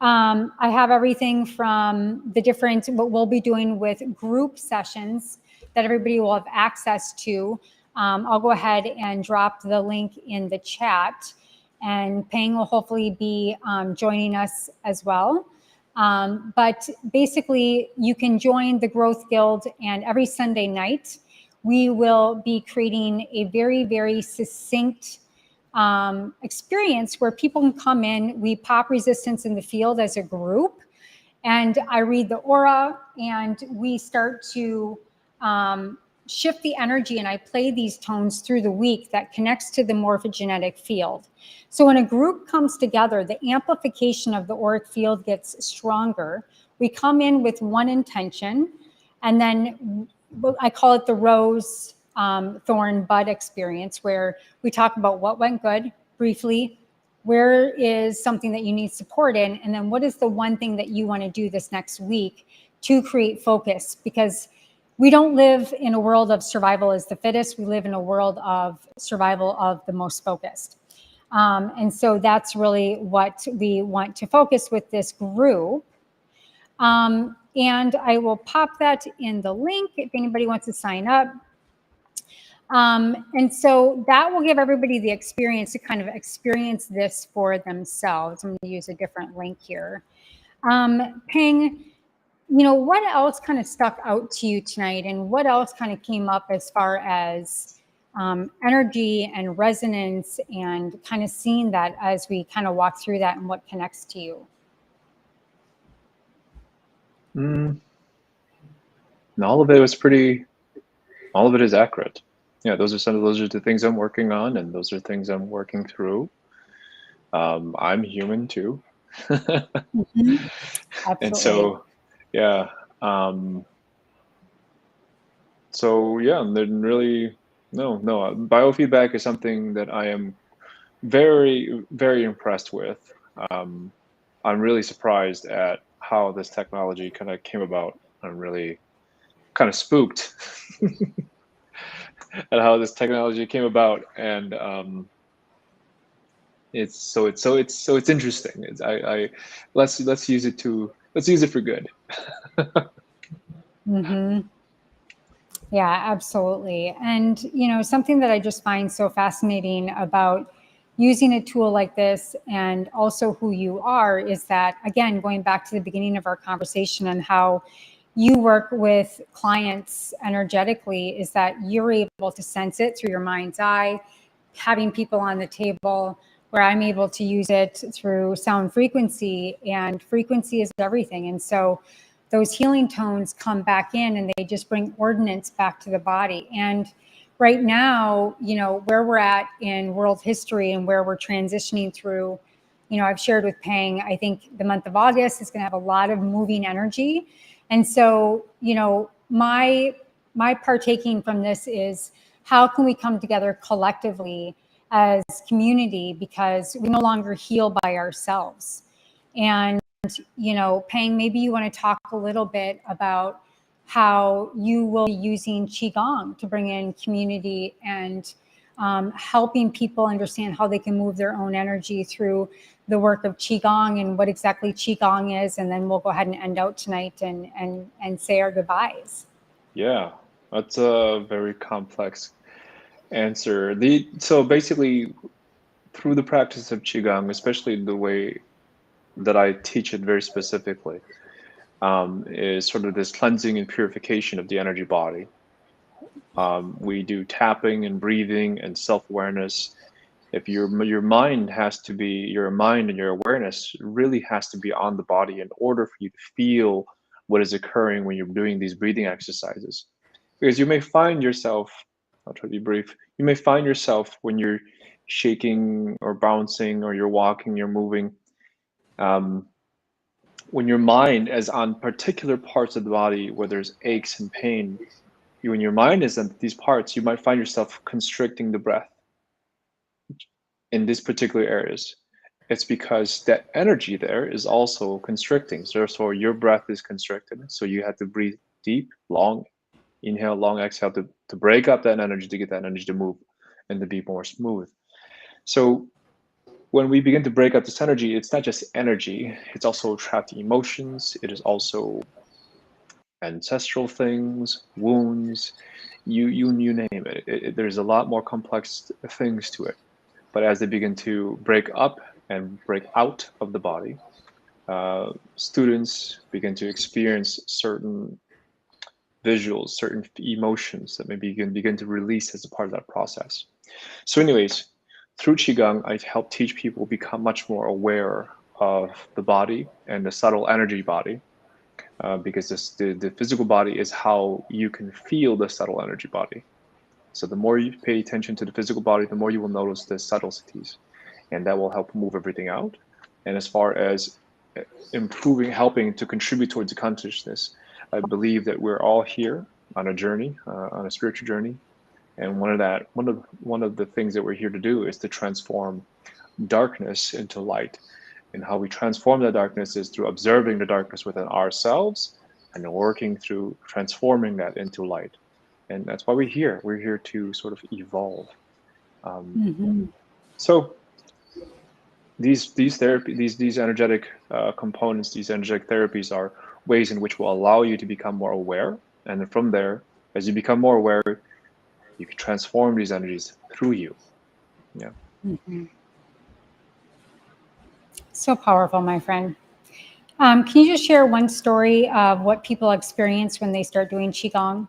I have everything from the different, what we'll be doing with group sessions that everybody will have access to. I'll go ahead and drop the link in the chat, and Peng will hopefully be joining us as well. But basically, you can join the Growth Guild, and every Sunday night, we will be creating a very, very succinct experience where people can come in. We pop resistance in the field as a group, and I read the aura, and we start to shift the energy, and I play these tones through the week that connects to the morphogenetic field. So when a group comes together, the amplification of the auric field gets stronger. We come in with one intention, and then I call it the rose, thorn, bud experience, where we talk about what went good briefly, where is something that you need support in, and then what is the one thing that you want to do this next week to create focus. Because we don't live in a world of survival as the fittest. We live in a world of survival of the most focused. And so that's really what we want to focus with this group. And I will pop that in the link if anybody wants to sign up. And so that will give everybody the experience to kind of experience this for themselves. I'm going to use a different link here. Peng, you know, what else kind of stuck out to you tonight, and what else kind of came up as far as energy and resonance, and kind of seeing that as we kind of walk through that and what connects to you? And all of it was all of it is accurate. Yeah, those are the things I'm working on, and those are things I'm working through. I'm human too. Mm-hmm. And so, yeah. So yeah, and then really, no. Biofeedback is something that I am very, very impressed with. I'm really surprised at how this technology kind of came about. I'm really kind of spooked at how this technology came about, and it's interesting. Let's use it for good. Mm-hmm. Yeah, absolutely. And, you know, something that I just find so fascinating about using a tool like this, and also who you are, is that, again, going back to the beginning of our conversation and how you work with clients energetically, is that you're able to sense it through your mind's eye, having people on the table, where I'm able to use it through sound frequency, and frequency is everything. And so those healing tones come back in, and they just bring ordinance back to the body. And right now, you know, where we're at in world history and where we're transitioning through, you know, I've shared with Peng, I think the month of August is going to have a lot of moving energy. And so, you know, my partaking from this is how can we come together collectively as community, because we no longer heal by ourselves. And, you know, Peng, maybe you want to talk a little bit about how you will be using Qigong to bring in community and helping people understand how they can move their own energy through the work of Qigong and what exactly Qigong is. And then we'll go ahead and end out tonight and say our goodbyes. Yeah, that's a very complex answer. So basically, through the practice of Qigong, especially the way that I teach it very specifically, is sort of this cleansing and purification of the energy body. We do tapping and breathing and self-awareness. If your mind and your awareness really has to be on the body in order for you to feel what is occurring when you're doing these breathing exercises. Because you may find yourself, I'll try to be brief, you may find yourself when you're shaking or bouncing or you're walking, you're moving, when your mind is on particular parts of the body where there's aches and pain, when your mind is on these parts, you might find yourself constricting the breath in these particular areas. It's because that energy there is also constricting. So therefore, your breath is constricted. So you have to breathe deep, long, inhale, long exhale to break up that energy, to get that energy to move and to be more smooth. So when we begin to break up this energy, it's not just energy, it's also trapped emotions. It is also ancestral things, wounds, you name it. There's a lot more complex things to it. But as they begin to break up and break out of the body, students begin to experience certain visuals, certain emotions that maybe you can begin to release as a part of that process. So anyways, through Qigong, I help teach people become much more aware of the body and the subtle energy body, because the physical body is how you can feel the subtle energy body. So the more you pay attention to the physical body, the more you will notice the subtleties, and that will help move everything out. And as far as helping to contribute towards the consciousness, I believe that we're all here on a journey, on a spiritual journey. And one of the things that we're here to do is to transform darkness into light. And how we transform that darkness is through observing the darkness within ourselves and working through transforming that into light. And that's why we're here. We're here to sort of evolve. So these energetic components, these energetic therapies are ways in which will allow you to become more aware. And then from there, as you become more aware, you can transform these energies through you. Yeah. So powerful, my friend. Can you just share one story of what people experience when they start doing Qigong,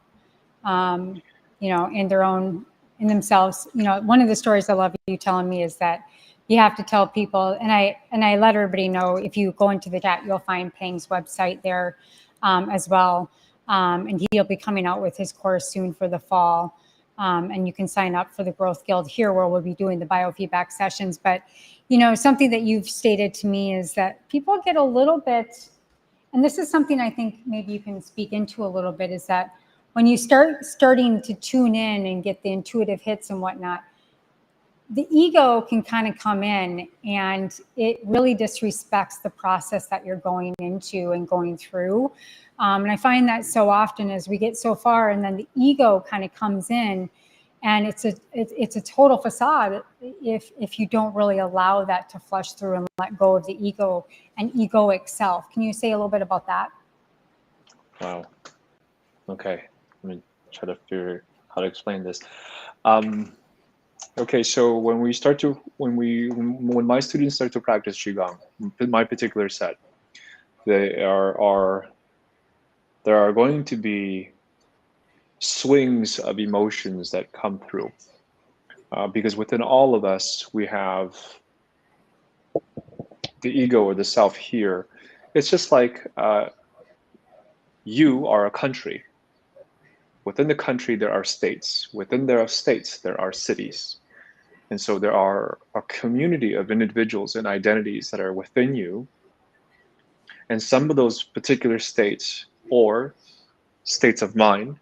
you know, in themselves? You know, one of the stories I love you telling me is that you have to tell people, and I let everybody know, if you go into the chat, you'll find Peng's website there as well. And he'll be coming out with his course soon for the fall. And you can sign up for the Growth Guild here, where we'll be doing the biofeedback sessions. But, you know, something that you've stated to me is that people get a little bit, and this is something I think maybe you can speak into a little bit, is that when you starting to tune in and get the intuitive hits and whatnot, the ego can kind of come in, and it really disrespects the process that you're going into and going through. And I find that so often as we get so far, and then the ego kind of comes in, and it's a total facade if you don't really allow that to flush through and let go of the ego and egoic self. Can you say a little bit about that? Wow. Okay. Let me try to figure how to explain this. Okay, so when my students start to practice Qigong, my particular set, there are going to be swings of emotions that come through, because within all of us we have the ego or the self here. It's just like you are a country, Within the country, there are states. Within there are states, there are cities. And so there are a community of individuals and identities that are within you. And some of those particular states or states of mind,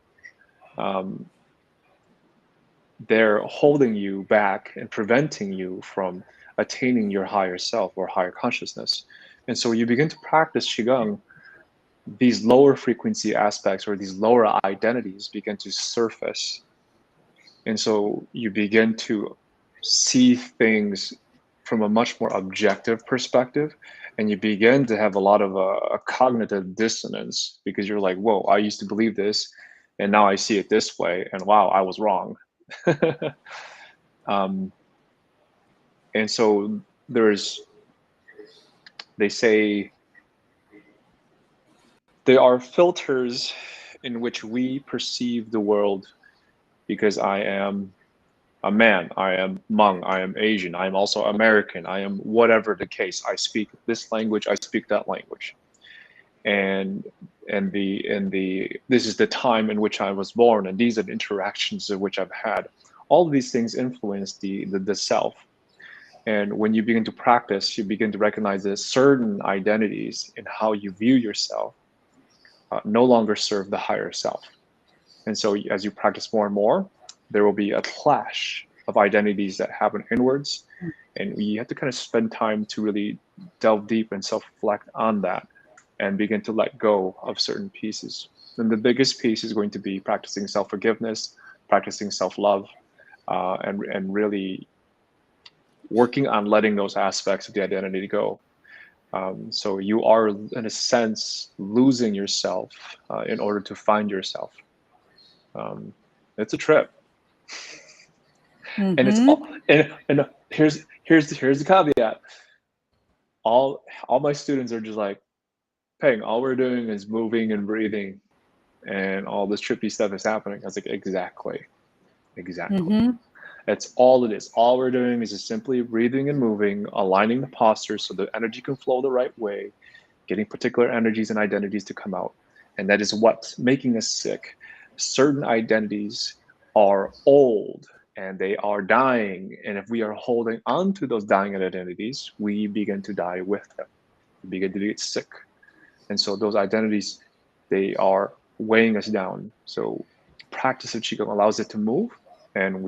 they're holding you back and preventing you from attaining your higher self or higher consciousness. And so you begin to practice Qigong, these lower frequency aspects or these lower identities begin to surface. And so you begin to see things from a much more objective perspective, and you begin to have a lot of a cognitive dissonance, because you're like, whoa, I used to believe this, and now I see it this way, and wow, I was wrong. And so they say there are filters in which we perceive the world, because I am a man, I am Hmong, I am Asian, I am also American, I am whatever the case. I speak this language, I speak that language. And this is the time in which I was born, and these are the interactions of which I've had. All of these things influence the self. And when you begin to practice, you begin to recognize that certain identities in how you view yourself no longer serve the higher self. And so as you practice more and more, there will be a clash of identities that happen inwards. And you have to kind of spend time to really delve deep and self-reflect on that and begin to let go of certain pieces. And the biggest piece is going to be practicing self-forgiveness, practicing self-love, and really working on letting those aspects of the identity go. So you are, in a sense, losing yourself in order to find yourself. It's a trip. And it's all, and here's the caveat. All my students are just like, Peng, all we're doing is moving and breathing, and all this trippy stuff is happening. I was like, exactly. That's all it is. All we're doing is just simply breathing and moving, aligning the posture so the energy can flow the right way, getting particular energies and identities to come out. And that is what's making us sick. Certain identities are old and they are dying. And if we are holding on to those dying identities, we begin to die with them. We begin to get sick. And so those identities, they are weighing us down. So practice of Qigong allows it to move, and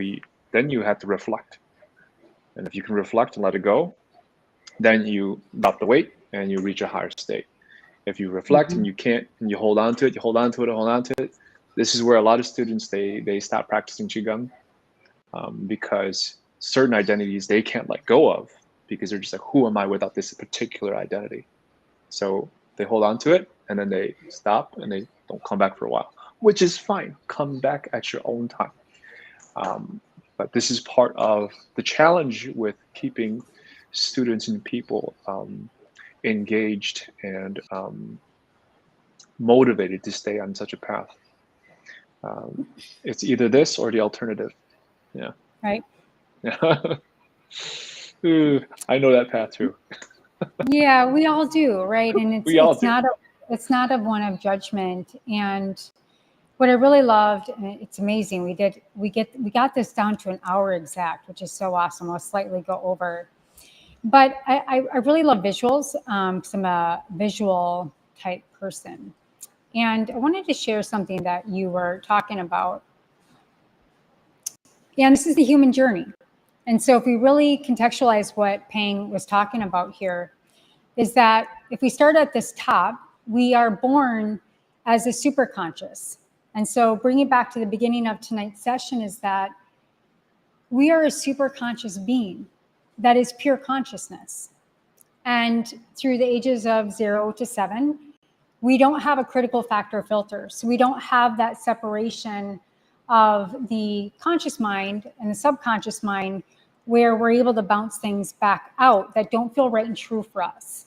then you have to reflect. And if you can reflect and let it go, then you drop the weight and you reach a higher state. If you reflect and you can't, and you hold on to it, you hold on to it, hold on to it. This is where a lot of students, they stop practicing Qigong because certain identities they can't let go of, because they're just like, who am I without this particular identity? So they hold on to it and then they stop and they don't come back for a while, which is fine. Come back at your own time. But this is part of the challenge with keeping students and people engaged and motivated to stay on such a path. It's either this or the alternative. Yeah. Right. Ooh, I know that path too. Yeah, we all do, right? And it's not a one of judgment. And what I really loved, and it's amazing, we got this down to an hour exact, which is so awesome. I'll slightly go over. But I really love visuals, because I'm a visual type person. And I wanted to share something that you were talking about. And this is the human journey. And so if we really contextualize what Peng was talking about here, is that if we start at this top, we are born as a superconscious. And so bringing it back to the beginning of tonight's session is that we are a superconscious being that is pure consciousness. And through the ages of 0 to 7, we don't have a critical factor filter. So we don't have that separation of the conscious mind and the subconscious mind where we're able to bounce things back out that don't feel right and true for us.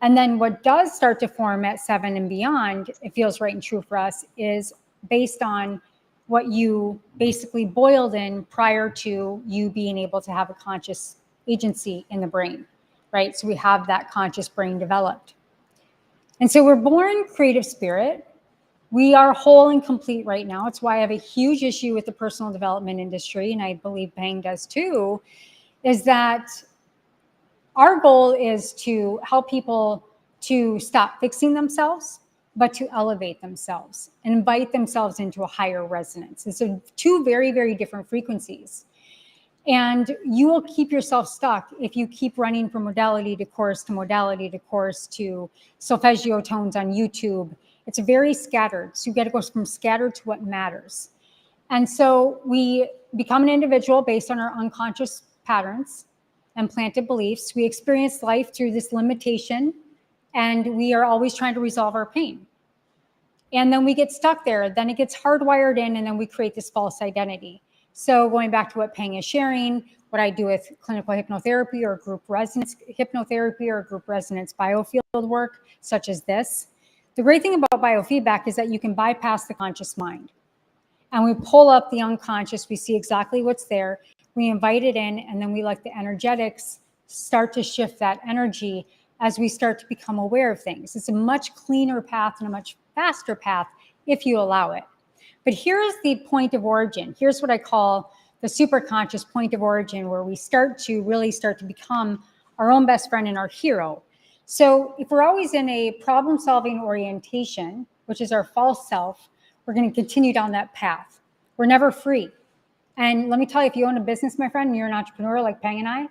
And then what does start to form at 7 and beyond, it feels right and true for us, is based on what you basically boiled in prior to you being able to have a conscious agency in the brain, right? So we have that conscious brain developed. And so we're born creative spirit. We are whole and complete right now. It's why I have a huge issue with the personal development industry, and I believe Peng does too, is that our goal is to help people to stop fixing themselves, but to elevate themselves and invite themselves into a higher resonance. And so two very, very different frequencies. And you will keep yourself stuck if you keep running from modality to course to modality to course to solfeggio tones on YouTube. It's very scattered. So you got to go from scattered to what matters. And so we become an individual based on our unconscious patterns and planted beliefs. We experience life through this limitation, and we are always trying to resolve our pain. And then we get stuck there. Then it gets hardwired in, and then we create this false identity. So going back to what Peng is sharing, what I do with clinical hypnotherapy or group resonance hypnotherapy or group resonance biofield work, such as this. The great thing about biofeedback is that you can bypass the conscious mind. And we pull up the unconscious, we see exactly what's there, we invite it in, and then we let the energetics start to shift that energy as we start to become aware of things. It's a much cleaner path and a much faster path if you allow it. But here is the point of origin. Here's what I call the superconscious point of origin, where we really start to become our own best friend and our hero. So if we're always in a problem-solving orientation, which is our false self, we're going to continue down that path. We're never free. And let me tell you, if you own a business, my friend, and you're an entrepreneur like Peng and I,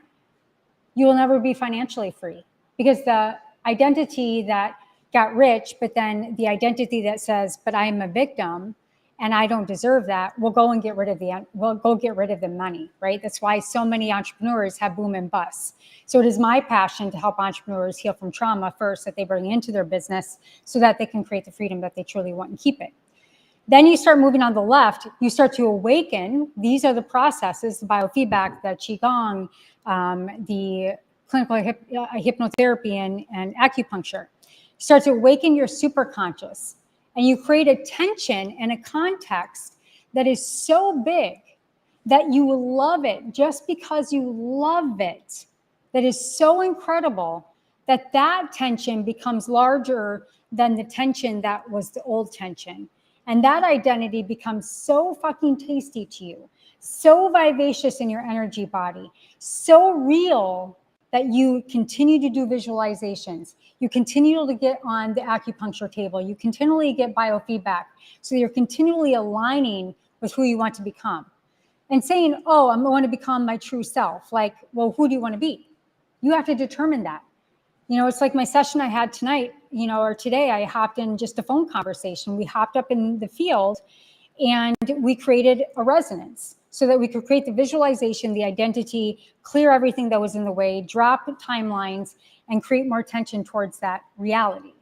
you will never be financially free, because the identity that got rich, but then the identity that says, but I am a victim and I don't deserve that, will go and get rid of the money, right? That's why so many entrepreneurs have boom and bust. So it is my passion to help entrepreneurs heal from trauma first that they bring into their business so that they can create the freedom that they truly want and keep it. Then you start moving on the left, you start to awaken. These are the processes, the biofeedback, the Qigong, the clinical hypnotherapy and acupuncture. You start to awaken your superconscious, and you create a tension and a context that is so big that you will love it just because you love it. That is so incredible that that tension becomes larger than the tension that was the old tension. And that identity becomes so fucking tasty to you, so vivacious in your energy body, so real that you continue to do visualizations. You continue to get on the acupuncture table. You continually get biofeedback. So you're continually aligning with who you want to become. And saying, oh, I want to become my true self. Like, well, who do you want to be? You have to determine that. You know, it's like my session I had tonight, or today, I hopped in just a phone conversation. We hopped up in the field and we created a resonance so that we could create the visualization, the identity, clear everything that was in the way, drop timelines, and create more attention towards that reality.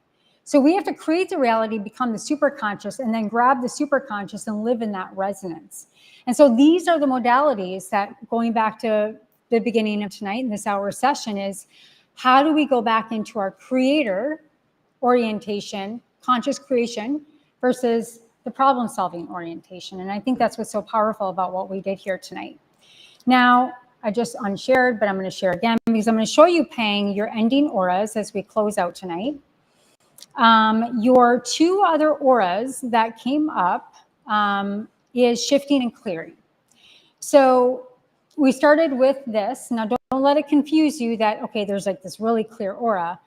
So we have to create the reality, become the superconscious, and then grab the superconscious and live in that resonance. And so these are the modalities that, going back to the beginning of tonight in this hour session, is how do we go back into our creator orientation, conscious creation, versus the problem-solving orientation. And I think that's what's so powerful about what we did here tonight. Now, I just unshared, but I'm going to share again because I'm going to show you, Peng, your ending auras as we close out tonight. Your two other auras that came up is shifting and clearing. So we started with this. Now, don't let it confuse you that, okay, there's like this really clear aura.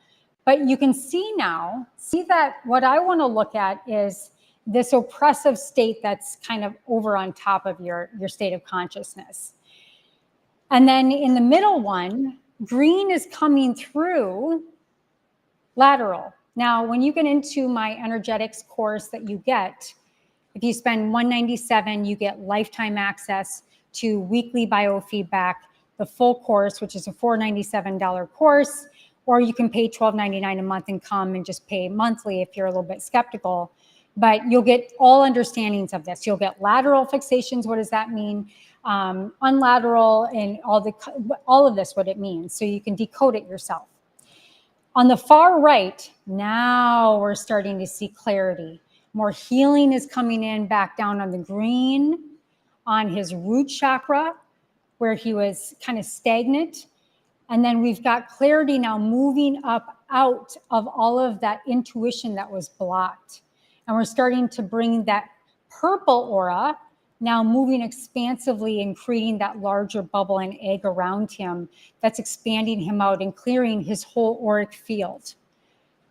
But you can see that what I want to look at is this oppressive state that's kind of over on top of your state of consciousness. And then in the middle one, green is coming through lateral. Now, when you get into my energetics course that you get, if you spend $197, you get lifetime access to weekly biofeedback, the full course, which is a $497 course. Or you can pay $12.99 a month and come and just pay monthly if you're a little bit skeptical. But you'll get all understandings of this. You'll get lateral fixations. What does that mean? Unlateral, and all of this, what it means. So you can decode it yourself. On the far right, now we're starting to see clarity. More healing is coming in back down on the green, on his root chakra, where he was kind of stagnant. And then we've got clarity now moving up out of all of that intuition that was blocked. And we're starting to bring that purple aura now moving expansively and creating that larger bubble and egg around him that's expanding him out and clearing his whole auric field.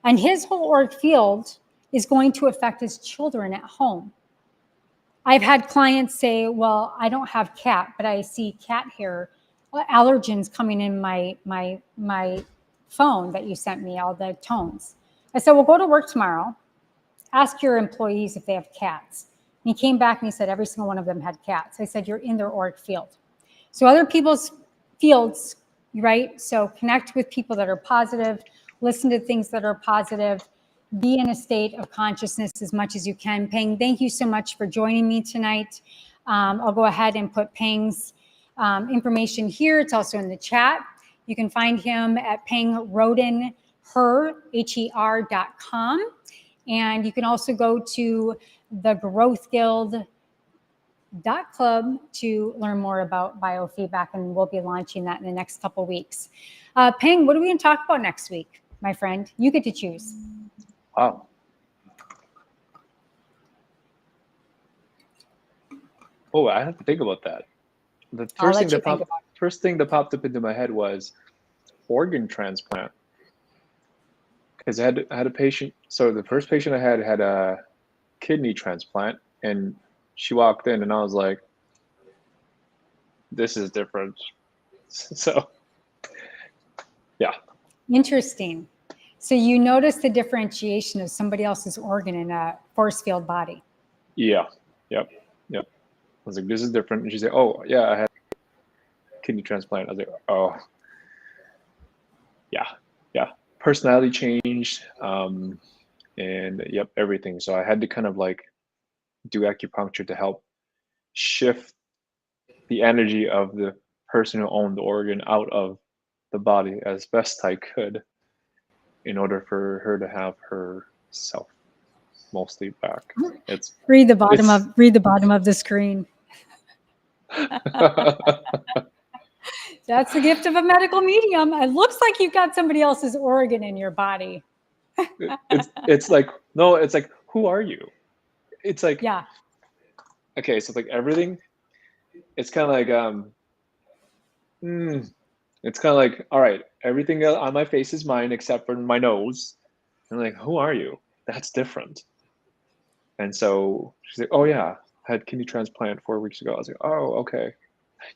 And his whole auric field is going to affect his children at home. I've had clients say, well, I don't have cat, but I see cat hair allergens coming in my phone that you sent me, all the tones. I said, well, go to work tomorrow. Ask your employees if they have cats. And he came back and he said every single one of them had cats. I said, you're in their auric field. So other people's fields, right? So connect with people that are positive, listen to things that are positive, be in a state of consciousness as much as you can. Peng, thank you so much for joining me tonight. I'll go ahead and put Peng's information here. It's also in the chat. You can find him at pengrodenher, HER.com. And you can also go to the growthguild.club to learn more about biofeedback, and we'll be launching that in the next couple weeks. Peng, what are we going to talk about next week, my friend? You get to choose. Wow. Oh, I have to think about that. The first thing that popped up into my head was organ transplant. Because I had a patient. So the first patient I had a kidney transplant, and she walked in, and I was like, "This is different." So, yeah. Interesting. So you notice the differentiation of somebody else's organ in a force field body. Yeah. Yep. I was like, "This is different." And she said, "Oh, yeah, I had a kidney transplant." I was like, "Oh, yeah." Personality changed, and yep, everything. So I had to kind of like do acupuncture to help shift the energy of the person who owned the organ out of the body as best I could, in order for her to have herself mostly back. It's read the bottom of the screen. That's the gift of a medical medium. It looks like you've got somebody else's organ in your body. it's like, no, it's like, who are you? It's like, yeah. Okay, so like everything, it's kind of like it's kind of like, all right, everything on my face is mine except for my nose. And like, who are you? That's different. And so she's like, oh yeah, I had kidney transplant 4 weeks ago. I was like, oh, okay.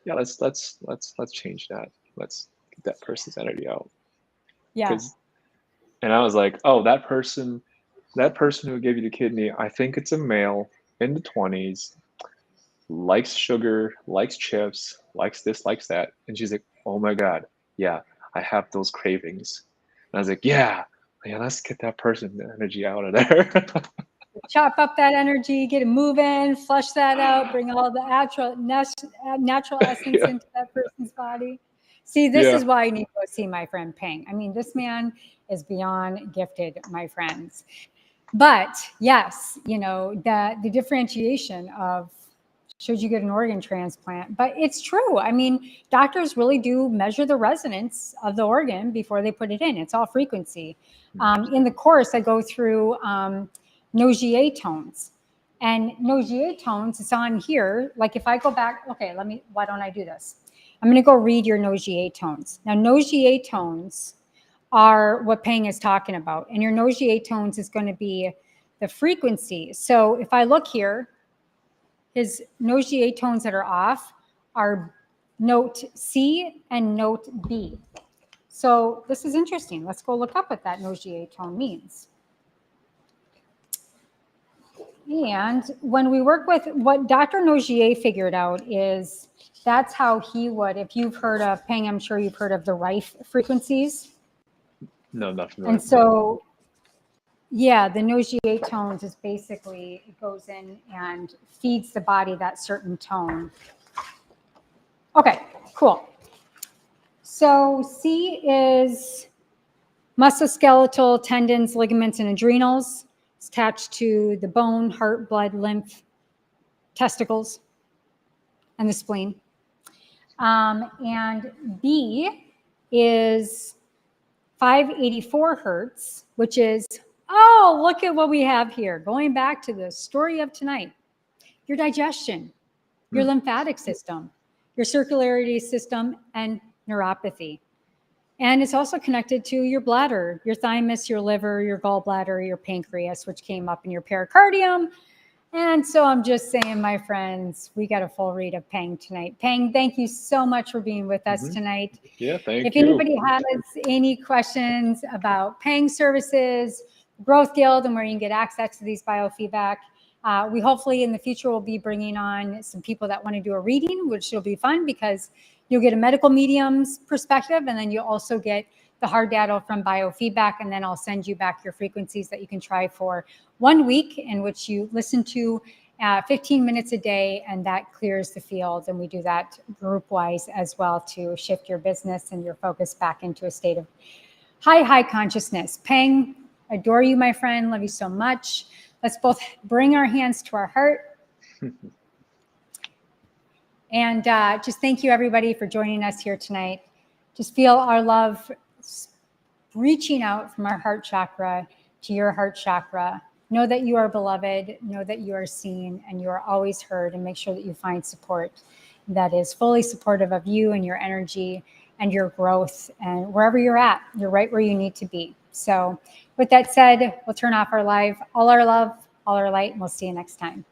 Yeah, let's change that. Let's get that person's energy out. Yeah. And I was like, oh, that person who gave you the kidney, I think it's a male in the 20s, likes sugar, likes chips, likes this, likes that. And she's like, oh my God, yeah, I have those cravings. And I was like, yeah, let's get that person's energy out of there. Chop up that energy, get it moving, flush that out, bring all the natural essence into that person's body. See, this is why you need to go see my friend Peng. I mean, this man is beyond gifted, my friends. But yes, the differentiation of should you get an organ transplant, but it's true. I mean, doctors really do measure the resonance of the organ before they put it in. It's all frequency. In the course, I go through Nogier tones. And Nogier tones, it's on here. Like if I go back, okay, why don't I do this? I'm going to go read your Nogier tones. Now, Nogier tones are what Peng is talking about. And your Nogier tones is going to be the frequency. So if I look here, his Nogier tones that are off are note C and note B. So this is interesting. Let's go look up what that Nogier tone means. And when we work with what Dr. Nogier figured out is that's how he would, if you've heard of, Peng, I'm sure you've heard of the Rife frequencies. No, not familiar. And so, yeah, the Nogier tones is basically, it goes in and feeds the body that certain tone. Okay, cool. So C is musculoskeletal, tendons, ligaments, and adrenals. It's attached to the bone, heart, blood, lymph, testicles, and the spleen. And B is 584 hertz, which is Oh, look at what we have here. Going back to the story of tonight, your digestion, your lymphatic system, your circulatory system, and neuropathy. And it's also connected to your bladder, your thymus, your liver, your gallbladder, your pancreas, which came up in your pericardium. And so I'm just saying, my friends, we got a full read of Peng tonight. Peng, thank you so much for being with us tonight. Yeah, thank you. If anybody has any questions about Peng services, Growth Guild, and where you can get access to these biofeedback, we hopefully in the future will be bringing on some people that want to do a reading, which will be fun because you'll get a medical medium's perspective, and then you'll also get the hard data from biofeedback, and then I'll send you back your frequencies that you can try for 1 week, in which you listen to 15 minutes a day, and that clears the field. And we do that group-wise as well to shift your business and your focus back into a state of high consciousness. Peng, adore you, my friend. Love you so much. Let's both bring our hands to our heart. And just thank you, everybody, for joining us here tonight. Just feel our love reaching out from our heart chakra to your heart chakra. Know that you are beloved, know that you are seen, and you are always heard, and make sure that you find support that is fully supportive of you and your energy and your growth. And wherever you're at, you're right where you need to be. So with that said, we'll turn off our live. All our love, all our light, and we'll see you next time.